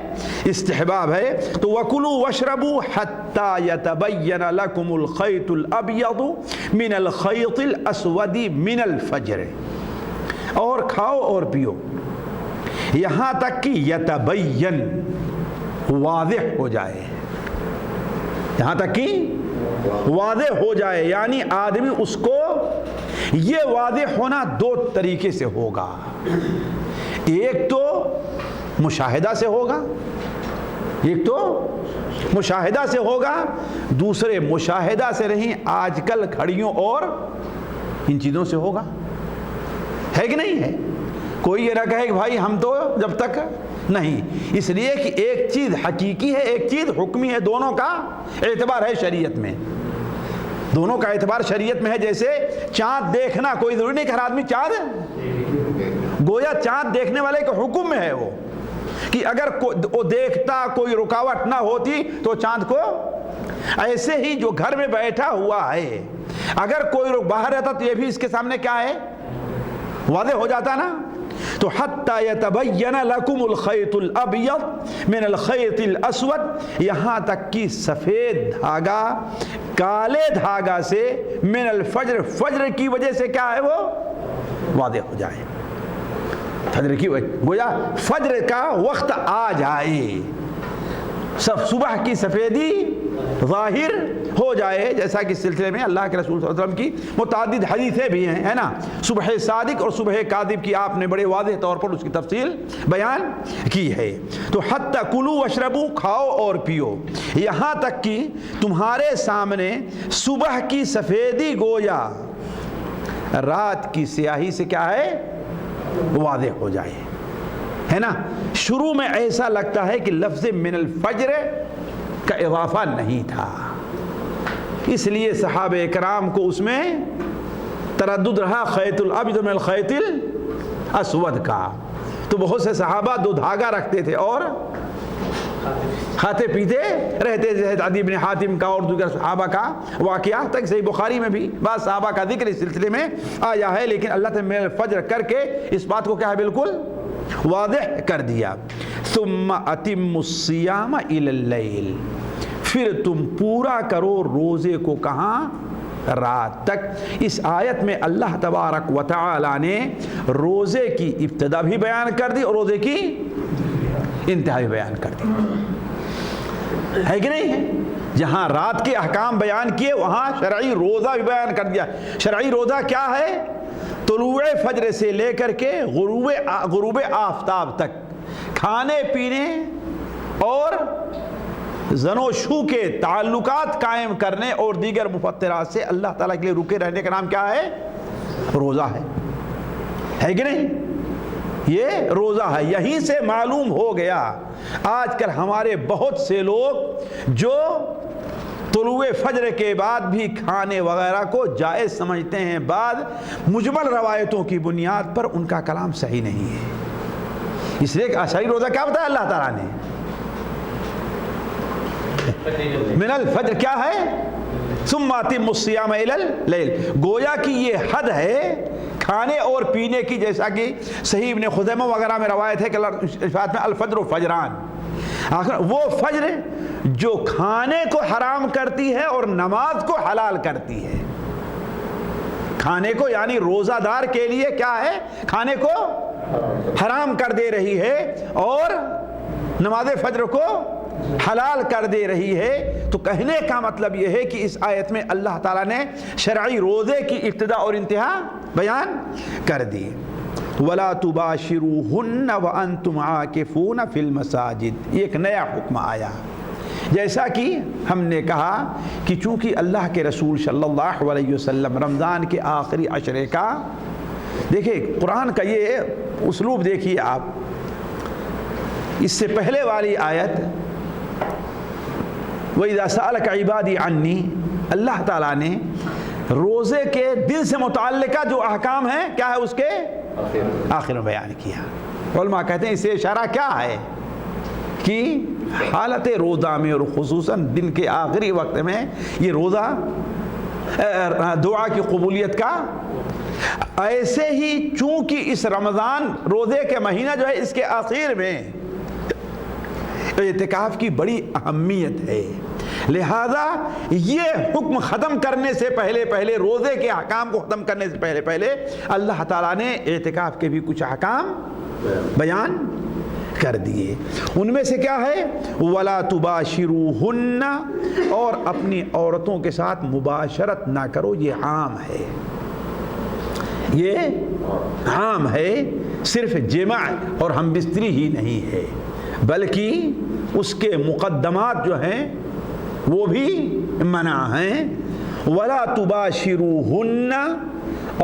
استحباب ہے۔ تو وَكُلُوا وَاشْرَبُوا حَتَّى يَتَبَيَّنَ لَكُمُ الْخَيْطُ الْأَبْيَضُ مِنَ الْخَيْطِ الْأَسْوَدِ مِنَ الْفَجْرِ، اور کھاؤ اور پیو یہاں تک کہ یتبین، واضح ہو جائے، یہاں تک کہ واضح ہو جائے، یعنی آدمی اس کو یہ واضح ہونا دو طریقے سے ہوگا، ایک تو مشاہدہ سے ہوگا، ایک تو مشاہدہ سے ہوگا، دوسرے مشاہدہ سے نہیں آج کل گھڑیوں اور ان چیزوں سے ہوگا، ہے کہ نہیں ہے؟ کوئی یہ نہ کہے کہ بھائی ہم تو جب تک نہیں، اس لیے کہ ایک چیز حقیقی ہے، ایک چیز حکمی ہے، دونوں کا اعتبار ہے شریعت میں، دونوں کا اعتبار شریعت میں ہے۔ جیسے چاند دیکھنا، کوئی ضروری نہیں کہ ہر آدمی چاند، گویا چاند دیکھنے والے کے حکم میں ہے وہ، کہ اگر وہ دیکھتا کوئی رکاوٹ نہ ہوتی تو چاند کو، ایسے ہی جو گھر میں بیٹھا ہوا ہے اگر کوئی باہر رہتا تو یہ بھی اس کے سامنے کیا ہے؟ واضح ہو جاتا نا۔ تو حتی یتبین لکم الخیط الابیض من الخیط الاسود، یہاں تک کہ سفید دھاگا کالے دھاگا سے من الفجر، فجر کی وجہ سے کیا ہے وہ واضح ہو جائے، فجر کی وجہ، گویا فجر کا وقت آ جائے، صبح کی سفیدی ظاہر ہو جائے، جیسا کہ اس سلسلے میں اللہ کے رسول صلی اللہ علیہ وسلم کی متعدد حدیثیں بھی ہیں، ہے نا؟ صبح صادق اور صبح کاذب کی آپ نے بڑے واضح طور پر اس کی تفصیل بیان کی ہے۔ تو حتی کلوا واشربوا، کھاؤ اور پیو یہاں تک کہ تمہارے سامنے صبح کی سفیدی گویا رات کی سیاہی سے کیا ہے؟ واضح ہو جائے، ہے نا؟ شروع میں ایسا لگتا ہے کہ لفظ من الفجر کا اضافہ نہیں تھا، اس لیے صحابہ اکرام کو اس میں تردد رہا خیط الابیض من الخیط الاسود کا، تو بہت سے صحابہ دو دھاگا رکھتے تھے اور کھاتے پیتے رہتے تھے۔ عدی بن حاتم کا اور دیگر صحابہ کا واقعہ تک صحیح بخاری میں بھی بعض صحابہ کا ذکر اس سلسلے میں آیا ہے، لیکن اللہ تعالیٰ نے فجر کر کے اس بات کو کیا ہے بالکل واضح کر دیا۔ ثم اتموا الصیام الی اللیل، پھر تم پورا کرو روزے کو، کہاں؟ رات تک۔ اس آیت میں اللہ تبارک و تعالی نے روزے کی ابتدا بھی بیان کر دی اور روزے کی انتہا بھی بیان کر دی، ہے کہ نہیں؟ جہاں رات کے احکام بیان کیے وہاں شرعی روزہ بھی بیان کر دیا۔ شرعی روزہ کیا ہے؟ طلوع فجر سے لے کر کے غروب آفتاب تک کھانے پینے اور زن و شو کے تعلقات قائم کرنے اور دیگر مفطرات سے اللہ تعالیٰ کے لیے رکے رہنے کا نام کیا ہے؟ روزہ ہے کہ نہیں؟ یہ روزہ ہے۔ یہیں سے معلوم ہو گیا آج کل ہمارے بہت سے لوگ جو طلوع فجر کے بعد بھی کھانے وغیرہ کو جائز سمجھتے ہیں، بعد مجمل روایتوں کی بنیاد پر ان کا کلام صحیح نہیں ہے، اس لیے کہ صحیح روزہ کیا بتایا اللہ تعالیٰ نے؟ من الفجر کیا ہے؟ ثم اتموا الصیام الی اللیل، گویا کہ یہ حد ہے کھانے اور پینے کی، جیسا کہ صحیح ابن خزیمہ وغیرہ میں روایت ہے کہ الفات میں الفجر فجران، آخر وہ فجر جو کھانے کو حرام کرتی ہے اور نماز کو حلال کرتی ہے۔ کھانے کو یعنی روزہ دار کے لیے کیا ہے؟ کھانے کو حرام کر دے رہی ہے اور نماز فجر کو حلال کر دے رہی ہے۔ تو کہنے کا مطلب یہ ہے کہ اس آیت میں اللہ تعالیٰ نے شرعی روزے کی ابتدا اور انتہا بیان کر دی۔ وَلَا تُبَاشِرُوهُنَّ وَأَنْتُمْ عَاكِفُونَ فِي الْمَسَاجِدِ، ایک نیا حکم آیا، جیسا کہ ہم نے کہا کہ چونکہ اللہ کے رسول صلی اللہ علیہ وسلم رمضان کے آخری عشرے کا، دیکھیں قرآن کا یہ اسلوب دیکھیے آپ، اس سے پہلے والی آیت وَإِذَا سَأَلَكَ عِبَادِي عَنِّي، اللہ تعالیٰ نے روزے کے دن سے متعلقہ جو احکام ہیں کیا ہے اس کے آخر میں بیان کیا۔ علماء کہتے ہیں اس سے اشارہ کیا ہے کی حالت روزہ میں اور خصوصاً دن کے آخری وقت میں یہ روزہ دعا کی قبولیت کا ایسے ہی چونکہ اس رمضان روزے کے مہینہ جو ہے اس کے آخر میں اعتکاف کی بڑی اہمیت ہے، لہذا یہ حکم ختم کرنے سے پہلے روزے کے احکام کو ختم کرنے سے پہلے اللہ تعالیٰ نے اعتکاف کے بھی کچھ احکام بیان کر دیے۔ ان میں سے کیا ہے؟ وَلَا تُبَاشِرُوهُنَّ، اور اپنی عورتوں کے ساتھ مباشرت نہ کرو۔ یہ عام ہے، یہ عام ہے، صرف جماع اور ہم بستری ہی نہیں ہے، بلکہ اس کے مقدمات جو ہیں وہ بھی منع ہیں۔ وَلَا تُبَاشِرُوهُنَّ،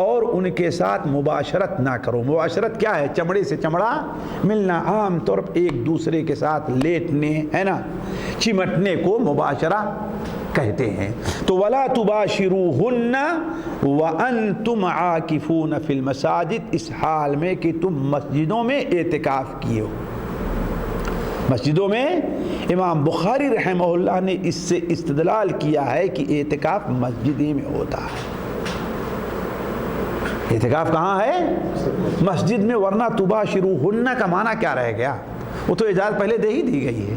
اور ان کے ساتھ مباشرت نہ کرو۔ مباشرت کیا ہے؟ چمڑے سے چمڑا ملنا، عام طور پر ایک دوسرے کے ساتھ لیٹنے، ہے نا، چمٹنے کو مباشرہ کہتے ہیں۔ تو وَلَا تُبَاشِرُوهُنَّ وَأَنْتُمْ عَاكِفُونَ فِي الْمَسَاجِدِ، اس حال میں کہ تم مسجدوں میں اعتکاف کیے ہو۔ مسجدوں میں امام بخاری رحمہ اللہ نے اس سے استدلال کیا ہے کہ اعتکاف مسجد ہی میں ہوتا ہے۔ اعتکاف کہاں ہے؟ مسجد میں، ورنہ تباشروہن کا معنی کیا رہ گیا؟ وہ تو اجازت پہلے دے ہی دی گئی ہے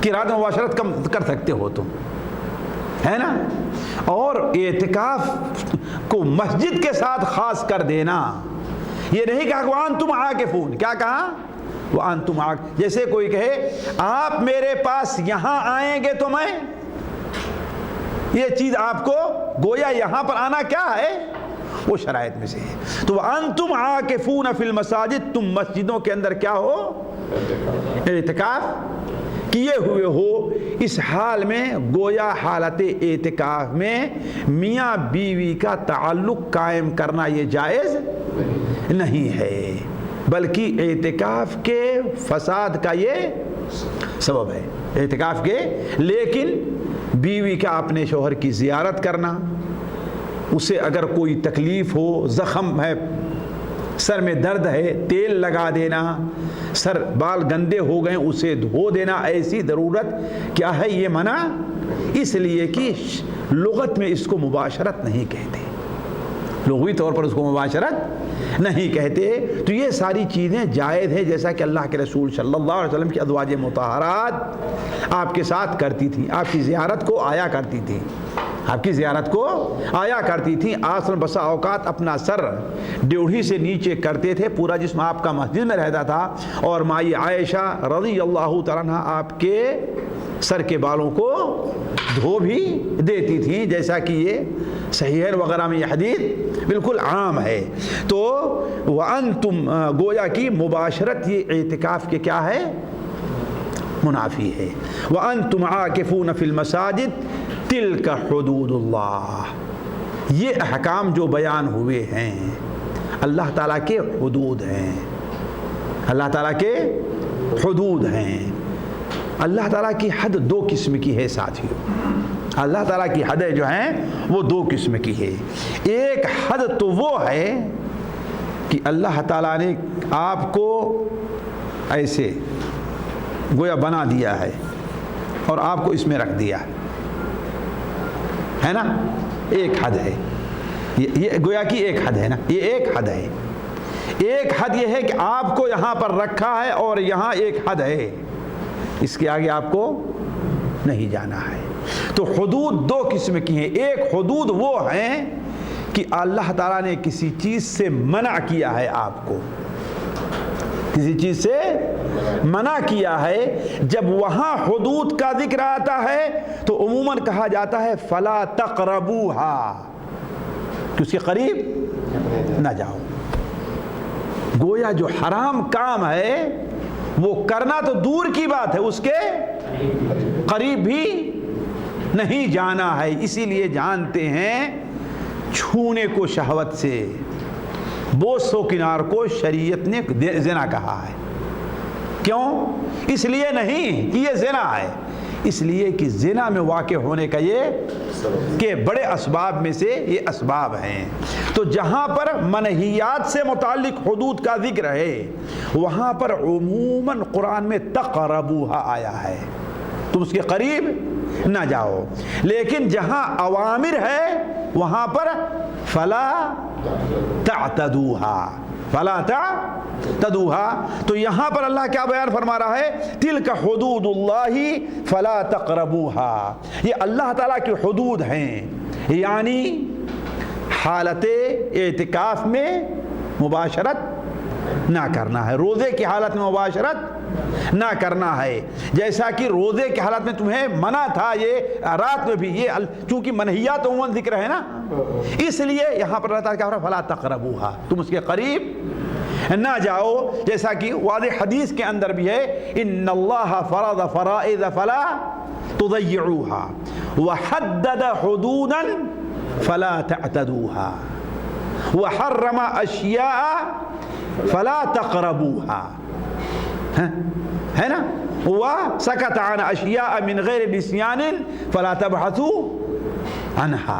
کہ رات میں مباشرت کم کر سکتے ہو تم، ہے نا۔ اور اعتکاف کو مسجد کے ساتھ خاص کر دینا، یہ نہیں کہا کہ وانتم عاکفون، کیا کہا؟ وانتم عاکفون۔ جیسے کوئی کہے آپ میرے پاس یہاں آئیں گے تو میں، یہ چیز آپ کو گویا یہاں پر آنا کیا ہے؟ وہ شرائط میں سے ہے۔ تو وانتم عاکفون فی المساجد، تم مسجدوں کے اندر کیا ہو؟ اعتکاف کیے ہوئے ہو۔ اس حال میں گویا حالت اعتکاف میں میاں بیوی کا تعلق قائم کرنا یہ جائز نہیں ہے، بلکہ اعتکاف کے فساد کا یہ سبب ہے، اعتکاف کے۔ لیکن بیوی کا اپنے شوہر کی زیارت کرنا، اسے اگر کوئی تکلیف ہو، زخم ہے، سر میں درد ہے، تیل لگا دینا، سر بال گندے ہو گئے اسے دھو دینا، ایسی ضرورت کیا ہے؟ یہ منع اس لیے کہ لغت میں اس کو مباشرت نہیں کہتے، لغوی طور پر اس کو مباشرت نہیں کہتے۔ تو یہ ساری چیزیں جائز ہیں، جیسا کہ اللہ کے رسول صلی اللہ علیہ وسلم کی ازواج مطہرات آپ کے ساتھ کرتی تھیں، آپ کی زیارت کو آیا کرتی تھیں، آپ کی زیارت کو آیا کرتی تھیں۔ آصل بسا اوقات اپنا سر ڈیوڑھی سے نیچے کرتے تھے، پورا جسم آپ کا مسجد میں رہتا تھا، اور مائی عائشہ رضی اللہ تعالیٰ عنہا آپ کے سر کے بالوں کو دھو بھی دیتی تھیں، جیسا کہ یہ صحیح وغیرہ میں یہ حدیث بالکل عام ہے۔ تو وَأَنْتُمْ، گویا کی مباشرت یہ اعتکاف کے کیا ہے؟ منافی ہے۔ وَأَنْتُمْ عَاكِفُونَ فِي الْمَسَاجِدِ تِلْكَ حُدُودُ اللَّهِ، یہ احکام جو بیان ہوئے ہیں اللہ تعالیٰ کے حدود ہیں، اللہ تعالیٰ کے حدود ہیں۔ اللہ تعالیٰ کی حد دو قسم کی ہے ساتھیوں، اللہ تعالیٰ کی حدیں جو ہیں وہ دو قسم کی ہے۔ ایک حد تو وہ ہے کہ اللہ تعالیٰ نے آپ کو ایسے گویا بنا دیا ہے اور آپ کو اس میں رکھ دیا ہے نا، ایک حد ہے یہ گویا کی ایک حد ہے نا، یہ ایک حد ہے۔ ایک حد یہ ہے کہ آپ کو یہاں پر رکھا ہے اور یہاں ایک حد ہے، اس کے آگے آپ کو نہیں جانا ہے۔ تو حدود دو قسم کی ہیں، ایک حدود وہ ہیں کہ اللہ تعالیٰ نے کسی چیز سے منع کیا ہے، آپ کو کسی چیز سے منع کیا ہے۔ جب وہاں حدود کا ذکر آتا ہے تو عموماً کہا جاتا ہے فلا تقربوها، کہ اس کے قریب نہ جاؤ۔ گویا جو حرام کام ہے وہ کرنا تو دور کی بات ہے، اس کے قریب بھی نہیں جانا ہے۔ اسی لیے جانتے ہیں چھونے کو شہوت سے، بوس و کنار کو شریعت نے زنا کہا ہے۔ کیوں؟ اس لیے نہیں کہ یہ زنا ہے، اس لیے کہ زنا میں واقع ہونے کا یہ کہ بڑے اسباب میں سے یہ اسباب ہیں. تو جہاں پر منہیات سے متعلق حدود کا ذکر ہے وہاں پر عموماً قرآن میں تقربوها آیا ہے، تم اس کے قریب نہ جاؤ. لیکن جہاں اوامر ہے وہاں پر فلا تعتدوها، فلا تعتدوها. تو یہاں پر اللہ کیا بیان فرما رہا ہے؟ تلک حدود اللہ فلا تقربوها. یہ اللہ تعالیٰ کی حدود ہیں، یعنی حالت اعتکاف میں مباشرت نہ کرنا ہے، روزے کی حالت میں مباشرت نہ کرنا ہے. جیسا کہ روزے کی حالت میں تمہیں منع تھا، یہ رات میں بھی یہ چونکہ منہیات عموماً ذکر ہے نا، اس لیے یہاں پر اللہ تعالیٰ کیا فلا تقربوها، تم اس کے قریب نہ جاؤ. جیسا کہ واضح حدیث کے اندر بھی ہے ان اللہ فرض فرائض فلا تضيعوها وحدد حدودا فلا تعتدوها وحرم اشیاء فلا تقربوها. ہے نا، وسکت عن اشیاء من غیر نسیان فلا تبحثوا عنها.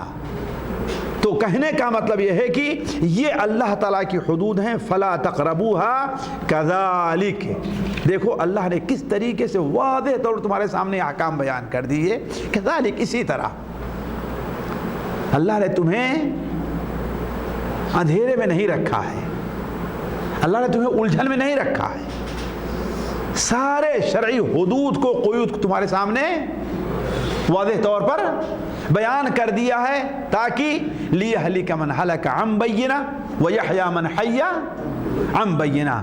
تو کہنے کا مطلب یہ ہے کہ یہ اللہ تعالیٰ کی حدود ہیں، فلا تقربوها کذالک. دیکھو اللہ نے کس طریقے سے واضح طور تمہارے سامنے احکام بیان کر دیے. کذالک، اسی طرح اللہ نے تمہیں اندھیرے میں نہیں رکھا ہے، اللہ نے تمہیں الجھن میں نہیں رکھا ہے. سارے شرعی حدود کو قیود کو تمہارے سامنے واضح طور پر بیان کر دیا ہے تاکہ لیہلک من ہلک عن بینہ ویحیی من حی عن بینہ.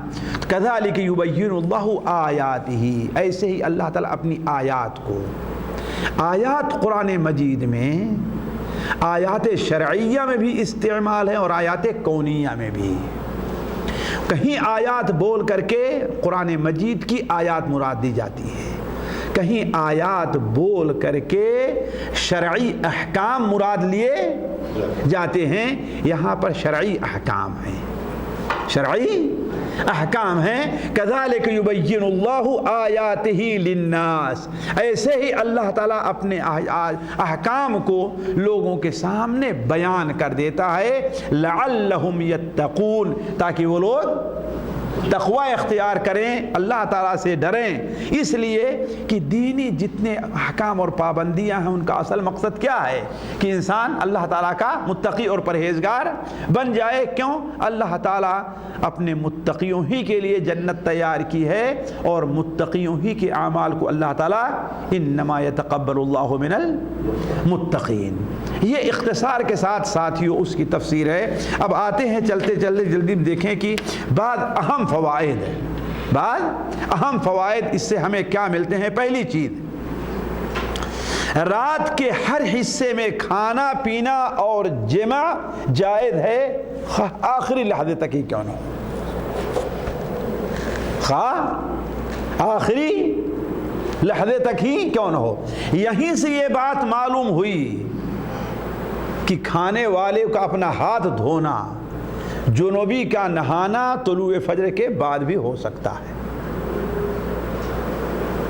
کذالک یبین اللہ آیاتہ، ایسے ہی اللہ تعالیٰ اپنی آیات کو، آیات قرآن مجید میں آیات شرعیہ میں بھی استعمال ہے اور آیات کونیہ میں بھی. کہیں آیات بول کر کے قرآن مجید کی آیات مراد دی جاتی ہے، کہیں آیات بول کر کے شرعی احکام مراد لیے جاتے ہیں. یہاں پر شرعی احکام ہیں، شرعی احکام ہیں. کذالک یبین اللہ آیاتہ للناس، ایسے ہی اللہ تعالیٰ اپنے احکام کو لوگوں کے سامنے بیان کر دیتا ہے. لعلہم یتقون، تاکہ وہ لوگ تقوی اختیار کریں، اللہ تعالیٰ سے ڈریں. اس لیے کہ دینی جتنے احکام اور پابندیاں ہیں ان کا اصل مقصد کیا ہے؟ کہ انسان اللہ تعالیٰ کا متقی اور پرہیزگار بن جائے. کیوں؟ اللہ تعالیٰ اپنے متقیوں ہی کے لیے جنت تیار کی ہے اور متقیوں ہی کے اعمال کو اللہ تعالیٰ انما یتقبل اللہ من المتقین. یہ اختصار کے ساتھ ساتھیوں اس کی تفسیر ہے. اب آتے ہیں چلتے چلتے جلدی دیکھیں کہ بعض اہم فوائد ہے، بعض اہم فوائد اس سے ہمیں کیا ملتے ہیں. پہلی چیز، رات کے ہر حصے میں کھانا پینا اور جمع جائز ہے، آخری لحظے تک ہی کیوں نہ ہو، آخری لحظے تک ہی کیوں نہ ہو. یہیں سے یہ بات معلوم ہوئی کہ کھانے والے کا اپنا ہاتھ دھونا، جنوبی کا نہانا طلوع فجر کے بعد بھی ہو سکتا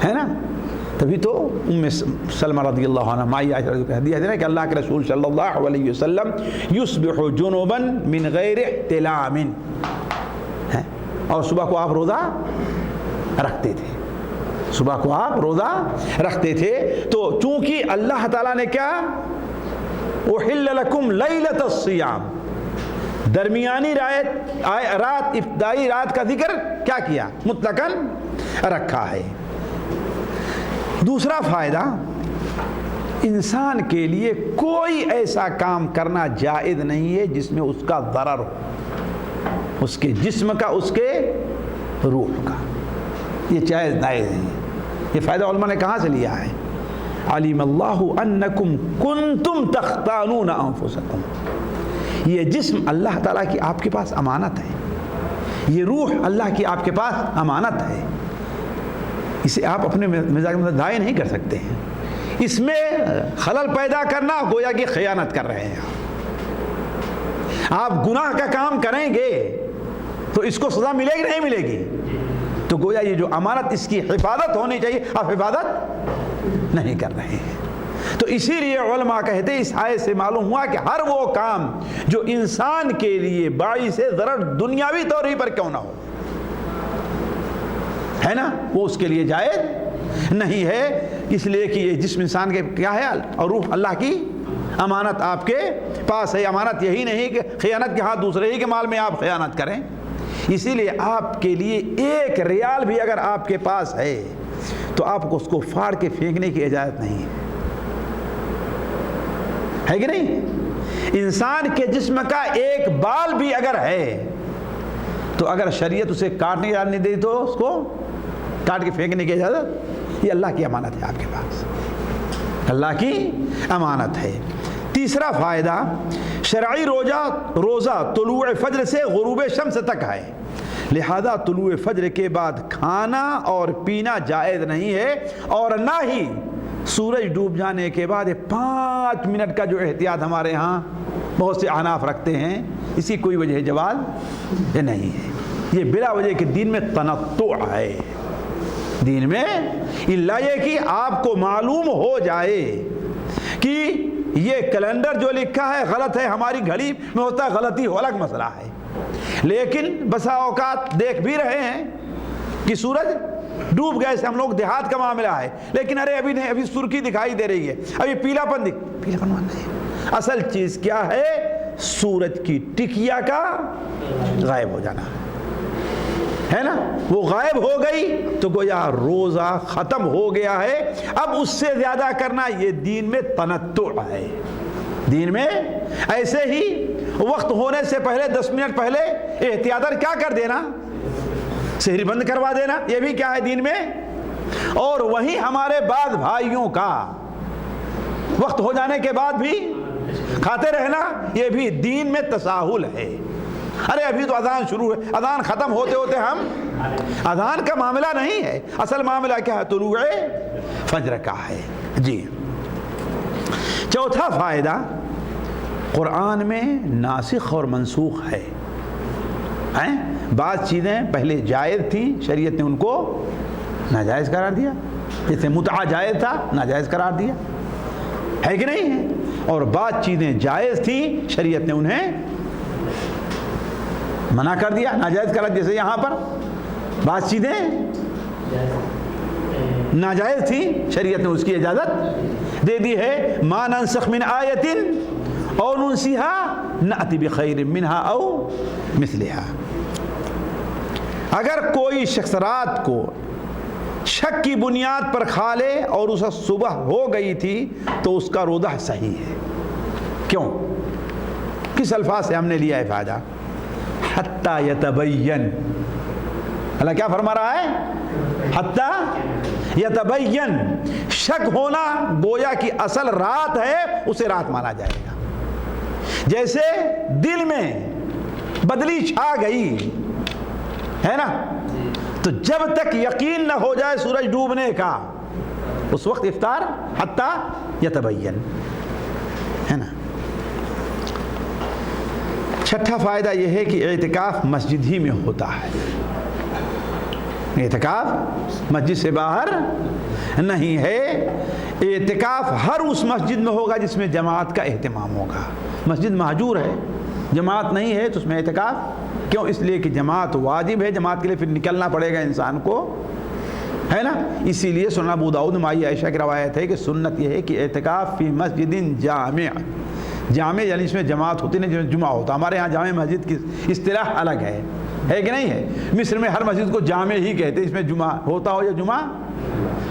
ہے نا. تبھی تو ام سلمہ رضی اللہ عنہ مائی عائشہ رضی اللہ عنہ حدیث ہے کہ اللہ کے رسول صلی اللہ علیہ وسلم یصبح جنوبا من غیر احتلام، اور صبح کو آپ روزہ رکھتے تھے، صبح کو آپ روزہ رکھتے تھے. تو چونکہ اللہ تعالیٰ نے کیا، احل لکم لیلۃ الصیام، درمیانی رات، ابتدائی رات کا ذکر کیا کیا، مطلقاً رکھا ہے. دوسرا فائدہ، انسان کے لیے کوئی ایسا کام کرنا جائز نہیں ہے جس میں اس کا ضرر ہو، اس کے جسم کا، اس کے روح کا. یہ جائز نائز ہے. یہ فائدہ علماء نے کہاں سے لیا ہے؟ علیم اللہ انکم کنتم تختانون انفسکم. یہ جسم اللہ تعالیٰ کی آپ کے پاس امانت ہے، یہ روح اللہ کی آپ کے پاس امانت ہے. اسے آپ اپنے مزاج میں ضائع نہیں کر سکتے ہیں. اس میں خلل پیدا کرنا گویا کہ خیانت کر رہے ہیں. آپ گناہ کا کام کریں گے تو اس کو سزا ملے گی نہیں ملے گی؟ تو گویا یہ جو امانت، اس کی حفاظت ہونی چاہیے، آپ حفاظت نہیں کر رہے ہیں۔ تو اسی لیے علماء کہتے ہیں اس آیت سے معلوم ہوا کہ ہر وہ کام جو انسان کے لیے باعث ضرر دنیاوی طور پر کیوں نہ ہو، ہے نا، وہ اس کے لیے جائز نہیں ہے، اس لیے کہ یہ جسم انسان کے کیا ہے اور روح اللہ کی امانت آپ کے پاس ہے۔ امانت یہی نہیں کہ خیانت کے ہاتھ دوسرے ہی کے مال میں آپ خیانت کریں، اسی لیے آپ کے لیے ایک ریال بھی اگر آپ کے پاس ہے تو آپ کو اس کو پھاڑ کے پھینکنے کی اجازت نہیں ہے کہ نہیں؟ انسان کے جسم کا ایک بال بھی اگر ہے تو اگر شریعت اسے کاٹنے نہیں دے تو اس کو کاٹ کے پھینکنے کی اجازت، یہ اللہ کی امانت ہے آپ کے پاس، اللہ کی امانت ہے۔ تیسرا فائدہ، شرعی روزہ طلوع فجر سے غروب شمس تک ہے، لہذا طلوع فجر کے بعد کھانا اور پینا جائز نہیں ہے، اور نہ ہی سورج ڈوب جانے کے بعد 5 منٹ کا جو احتیاط ہمارے ہاں بہت سے احناف رکھتے ہیں، اسی کوئی وجہ جواز نہیں ہے۔ یہ بلا وجہ کہ دین میں تنطع ہے، دین میں الا یہ کہ آپ کو معلوم ہو جائے کہ یہ کیلنڈر جو لکھا ہے غلط ہے، ہماری گھڑی میں ہوتا ہے غلطی ہو، الگ مسئلہ ہے، لیکن بسا اوقات دیکھ بھی رہے ہیں کہ سورج ڈوب گئے سے ہم لوگ دیہات کا معاملہ ہے، لیکن ارے ابھی نہیں، ابھی سرخی دکھائی دے رہی ہے، ابھی پیلا پن نہیں۔ اصل چیز کیا ہے؟ سورج کی ٹکیا کا غائب ہو جانا ہے نا، وہ غائب ہو گئی تو گویا روزہ ختم ہو گیا ہے۔ اب اس سے زیادہ کرنا یہ دین میں تنطع ہے، دین میں ایسے ہی وقت ہونے سے پہلے 10 منٹ پہلے احتیاطاً کیا کر دینا، سحری بند کروا دینا، یہ بھی کیا ہے دین میں۔ اور وہیں ہمارے بعض بھائیوں کا وقت ہو جانے کے بعد بھی کھاتے رہنا، یہ بھی دین میں تساہل ہے۔ ارے ابھی تو اذان شروع ہے، اذان ختم ہوتے ہوتے ہم، اذان کا معاملہ نہیں ہے، اصل معاملہ کیا ہے؟ طلوع فجر کا ہے۔ جی چوتھا فائدہ، قرآن میں ناسخ اور منسوخ ہے، بعض چیزیں پہلے جائز تھیں، شریعت نے ان کو ناجائز قرار دیا، جیسے متعہ جائز تھا ناجائز قرار دیا ہے کہ نہیں ہے، اور بعض چیزیں جائز تھیں شریعت نے انہیں منع کر دیا، ناجائز قرار، جیسے یہاں پر بعض چیزیں ناجائز تھیں شریعت نے اس کی اجازت دے دی ہے۔ ما ننسخ من آیت او ننسیها نأتی بخیر منہا او مثلہا، اگر کوئی شخص رات کو شک کی بنیاد پر کھا لے اور اسے صبح ہو گئی تھی تو اس کا روزہ صحیح ہے۔ کیوں؟ کس الفاظ سے ہم نے لیا ہے فائدہ؟ حتی یتبین، اللہ کیا فرما رہا ہے؟ حتی یتبین، شک ہونا گویا کہ اصل رات ہے، اسے رات مانا جائے گا۔ جیسے دل میں بدلی چھا گئی ہے نا، تو جب تک یقین نہ ہو جائے سورج ڈوبنے کا اس وقت افطار حتی یتبین ہے نا۔ چھٹا فائدہ یہ ہے کہ اعتکاف مسجد ہی میں ہوتا ہے، اعتکاف مسجد سے باہر نہیں ہے، اعتکاف ہر اس مسجد میں ہوگا جس میں جماعت کا اہتمام ہوگا۔ مسجد مہجور ہے، جماعت نہیں ہے، تو اس میں اعتکاف کیوں؟ اس لیے کہ جماعت واجب ہے، جماعت کے لیے پھر نکلنا پڑے گا انسان کو، ہے نا۔ اسی لیے سنن ابو داؤد میں عائشہ کی روایت ہے کہ سنت یہ ہے کہ اعتکاف فی مسجد جامع، جامع یعنی اس میں جماعت ہوتی نہیں، جس میں جمعہ ہوتا، ہمارے ہاں جامع مسجد کی اصطلاح الگ ہے کہ نہیں ہے؟ مصر میں ہر مسجد کو جامع ہی کہتے ہیں، اس میں جمعہ ہوتا ہو یا جمعہ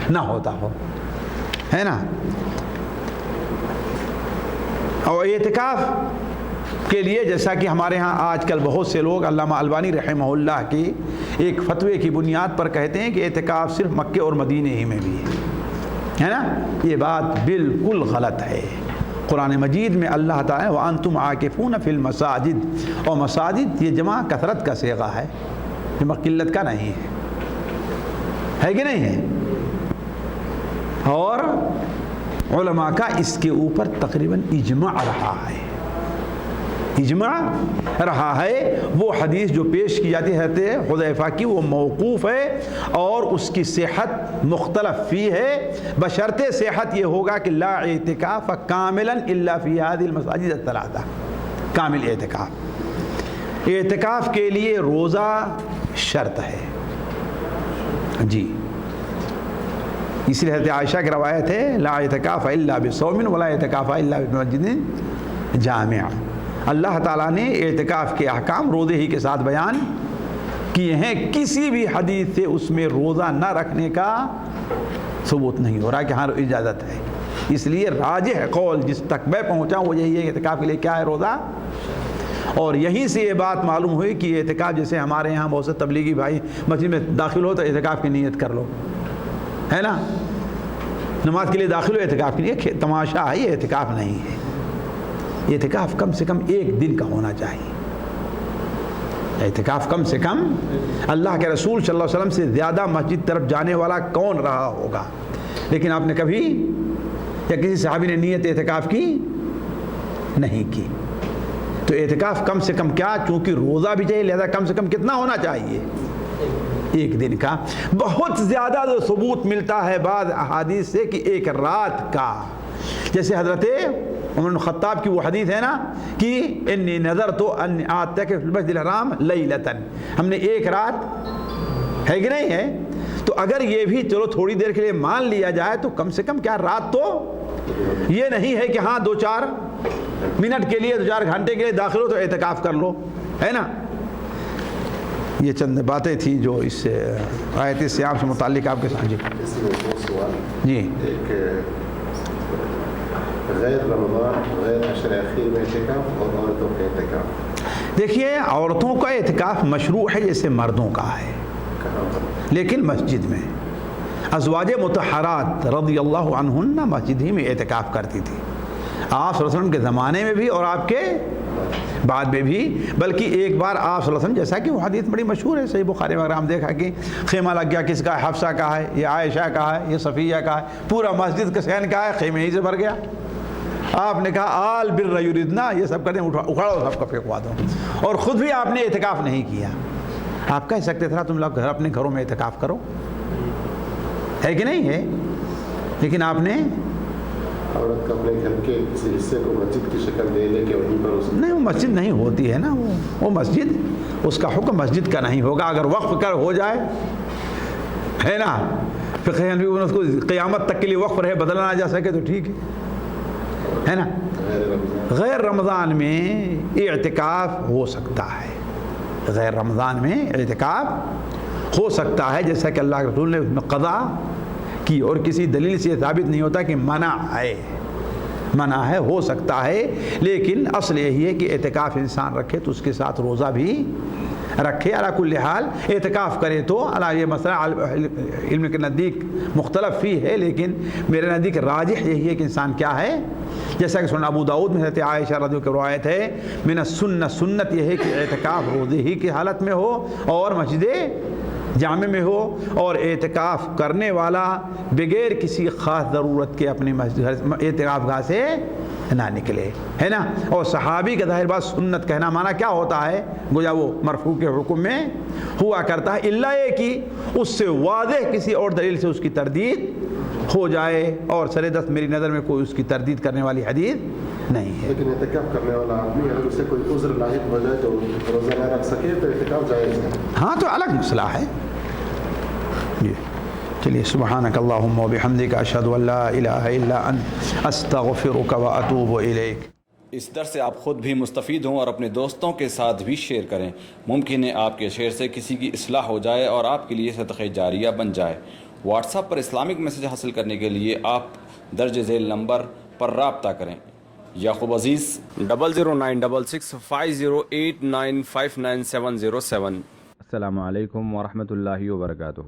نہ ہوتا ہو، ہے نا۔ اور اعتکاف کے لیے جیسا کہ ہمارے ہاں آج کل بہت سے لوگ علامہ البانی رحمہ اللہ کی ایک فتوے کی بنیاد پر کہتے ہیں کہ اعتکاف صرف مکے اور مدینے ہی میں بھی ہے نا، یہ بات بالکل غلط ہے۔ قرآن مجید میں اللہ تعالیٰ وَأَنْتُمْ عَاكِفُونَ فِي الْمَسَاجِدِ، اور مساجد یہ جمع کثرت کا صیغہ ہے، جمع قلت کا نہیں ہے کہ نہیں ہے؟ اور علماء کا اس کے اوپر تقریباً اجماع رہا ہے اجماع رہا ہے۔ وہ حدیث جو پیش کی جاتی ہے حضرت حذیفہ کی وہ موقوف ہے اور اس کی صحت مختلف فی ہے، بشرط صحت یہ ہوگا کہ لا اعتکاف کاملا الا فی هذه المساجد الثلاثہ، کامل اعتکاف، اعتکاف کے لیے روزہ شرط ہے جی۔ اس لیے حضرت عائشہ کی روایت ہے لا اعتکاف الا بصوم ولا اعتکاف الا بمسجد جامع۔ اللہ تعالیٰ نے اعتکاف کے احکام روزے ہی کے ساتھ بیان کیے ہیں، کسی بھی حدیث سے اس میں روزہ نہ رکھنے کا ثبوت نہیں ہو رہا کہ ہاں اجازت ہے۔ اس لیے راجح قول جس تک میں پہنچا وہ یہی ہے کہ اعتکاف کے لیے کیا ہے روزہ، اور یہیں سے یہ بات معلوم ہوئی کہ اعتکاف جیسے ہمارے یہاں بہت سے تبلیغی بھائی مسجد میں داخل ہو تو اعتکاف کی نیت کر لو، ہے نا، نماز کے لیے داخل ہو اعتکاف کے لیے، تماشا ہے، یہ اعتکاف نہیں ہے۔ اعتکاف کم سے کم ایک دن کا ہونا چاہیے، اعتکاف کم سے کم، اللہ کے رسول صلی اللہ علیہ وسلم سے زیادہ مسجد طرف جانے والا کون رہا ہوگا، لیکن آپ نے کبھی یا کسی صحابی نے نیت اعتکاف کی نہیں کی۔ تو اعتکاف کم سے کم کیا، چونکہ روزہ بھی چاہیے لہذا کم سے کم کتنا ہونا چاہیے، ایک دن کا۔ بہت زیادہ جو ثبوت ملتا ہے بعض احادیث سے کہ ایک رات کا، جیسے حضرت عمر بن خطاب کی وہ حدیث ہے نا کہ انی نذرت ان اعتکف فی المسجد الحرام لیلۃ، ہم نے ایک رات، ہے کہ نہیں ہے، تو اگر یہ بھی چلو تھوڑی دیر کے لیے مان لیا جائے تو کم سے کم کیا رات تو یہ نہیں ہے کہ ہاں 2-4 منٹ کے لیے 2-4 گھنٹے کے لیے داخل ہو تو اعتکاف کر لو، ہے نا۔ یہ چند باتیں تھیں جو اس آیت صیام سے متعلق آپ کے ساتھ جی غیر رمضان غیر عشر اخیر میں اعتکاف اور عورتوں کا اعتکاف۔ دیکھیے عورتوں کا اعتکاف مشروع ہے جیسے مردوں کا ہے، لیکن مسجد میں ازواج مطہرات رضی اللہ عنہن مسجد ہی میں اعتکاف کرتی تھی، آپ صلی اللہ علیہ وسلم کے زمانے میں بھی اور آپ کے بعد میں بھی، بلکہ ایک بار آپ صلی اللہ علیہ وسلم، جیسا کہ وہ حدیث بڑی مشہور ہے صحیح بخاری میں، اگر ہم دیکھا کہ خیمہ لگ گیا کس کا ہے، حفصہ کا ہے، یہ عائشہ کا ہے، یہ صفیہ کا ہے، پورا مسجد کا صحن کا ہے، خیمے ہی سے بھر گیا۔ آپ نے کہا آل بر یریدنا، یہ سب کریں اکھاڑو سب کا پھینکوا دو، اور خود بھی آپ نے اعتکاف نہیں کیا۔ آپ کہہ سکتے تھا تم لوگ اپنے گھروں میں اعتکاف کرو، ہے کہ نہیں ہے، لیکن آپ نے عورت کو اپنے گھر کے کسی حصے کو مسجد کی شکل دے لے کے وہیں پر اس نہیں، وہ مسجد نہیں ہوتی ہے نا، وہ مسجد، اس کا حکم مسجد کا نہیں ہوگا۔ اگر وقف کر ہو جائے، ہے نا، پھر اس کو قیامت تک کے لیے وقف رہے، بدلا نہ جا سکے تو ٹھیک ہے نا۔ غیر رمضان میں اعتکاف ہو سکتا ہے، غیر رمضان میں اعتکاف ہو سکتا ہے، جیسا کہ اللہ کے رسول نے اس میں قضا کی، اور کسی دلیل سے یہ ثابت نہیں ہوتا کہ منع ہے، ہو سکتا ہے، لیکن اصل یہی ہے کہ اعتکاف انسان رکھے تو اس کے ساتھ روزہ بھی رکھے۔ علی کل حال اعتکاف کرے تو یہ مسئلہ علم کے نزدیک مختلف فی ہے، لیکن میرے نزدیک راجح یہی ہے کہ انسان کیا ہے، جیسا کہ سنن ابو داؤد میں حضرت عائشہ رضی اللہ عنہا کی روایت ہے، من السنہ، سنت یہ ہے کہ اعتکاف روزے ہی کی حالت میں ہو اور مسجد جامع میں ہو، اور اعتکاف کرنے والا بغیر کسی خاص ضرورت کے اپنی اعتکاف گاہ سے نہ نکلے، ہے نا۔ اور صحابی کا ظاہر بات سنت کہنا معنی کیا ہوتا ہے، گویا وہ مرفوع کے حکم میں ہوا کرتا ہے، الا یہ کہ اس سے واضح کسی اور دلیل سے اس کی تردید ہو جائے، اور سر دست میری نظر میں کوئی اس کی تردید کرنے والی حدیث نہیں ہے۔ لیکن اعتکاف کرنے والا آدمی اگر اسے کوئی عذر لاحق ہو جائے تو روزہ نہ رکھ سکے تو اعتکاف جائز ہے، ہاں تو الگ مسئلہ ہے جی۔ چلیے، سبحانک اللہم و بحمدک، اشہد ان لا الہ الا انت، استغفرک و اتوب الیک۔ اس درس سے آپ خود بھی مستفید ہوں اور اپنے دوستوں کے ساتھ بھی شیئر کریں، ممکن ہے آپ کے شیئر سے کسی کی اصلاح ہو جائے اور آپ کے لیے صدقہ جاریہ بن جائے۔ واٹس ایپ پر اسلامک میسیج حاصل کرنے کے لیے آپ درج ذیل نمبر پر رابطہ کریں۔ یعقوب عزیز 009665089599707۔ السلام علیکم ورحمۃ اللہ وبرکاتہ۔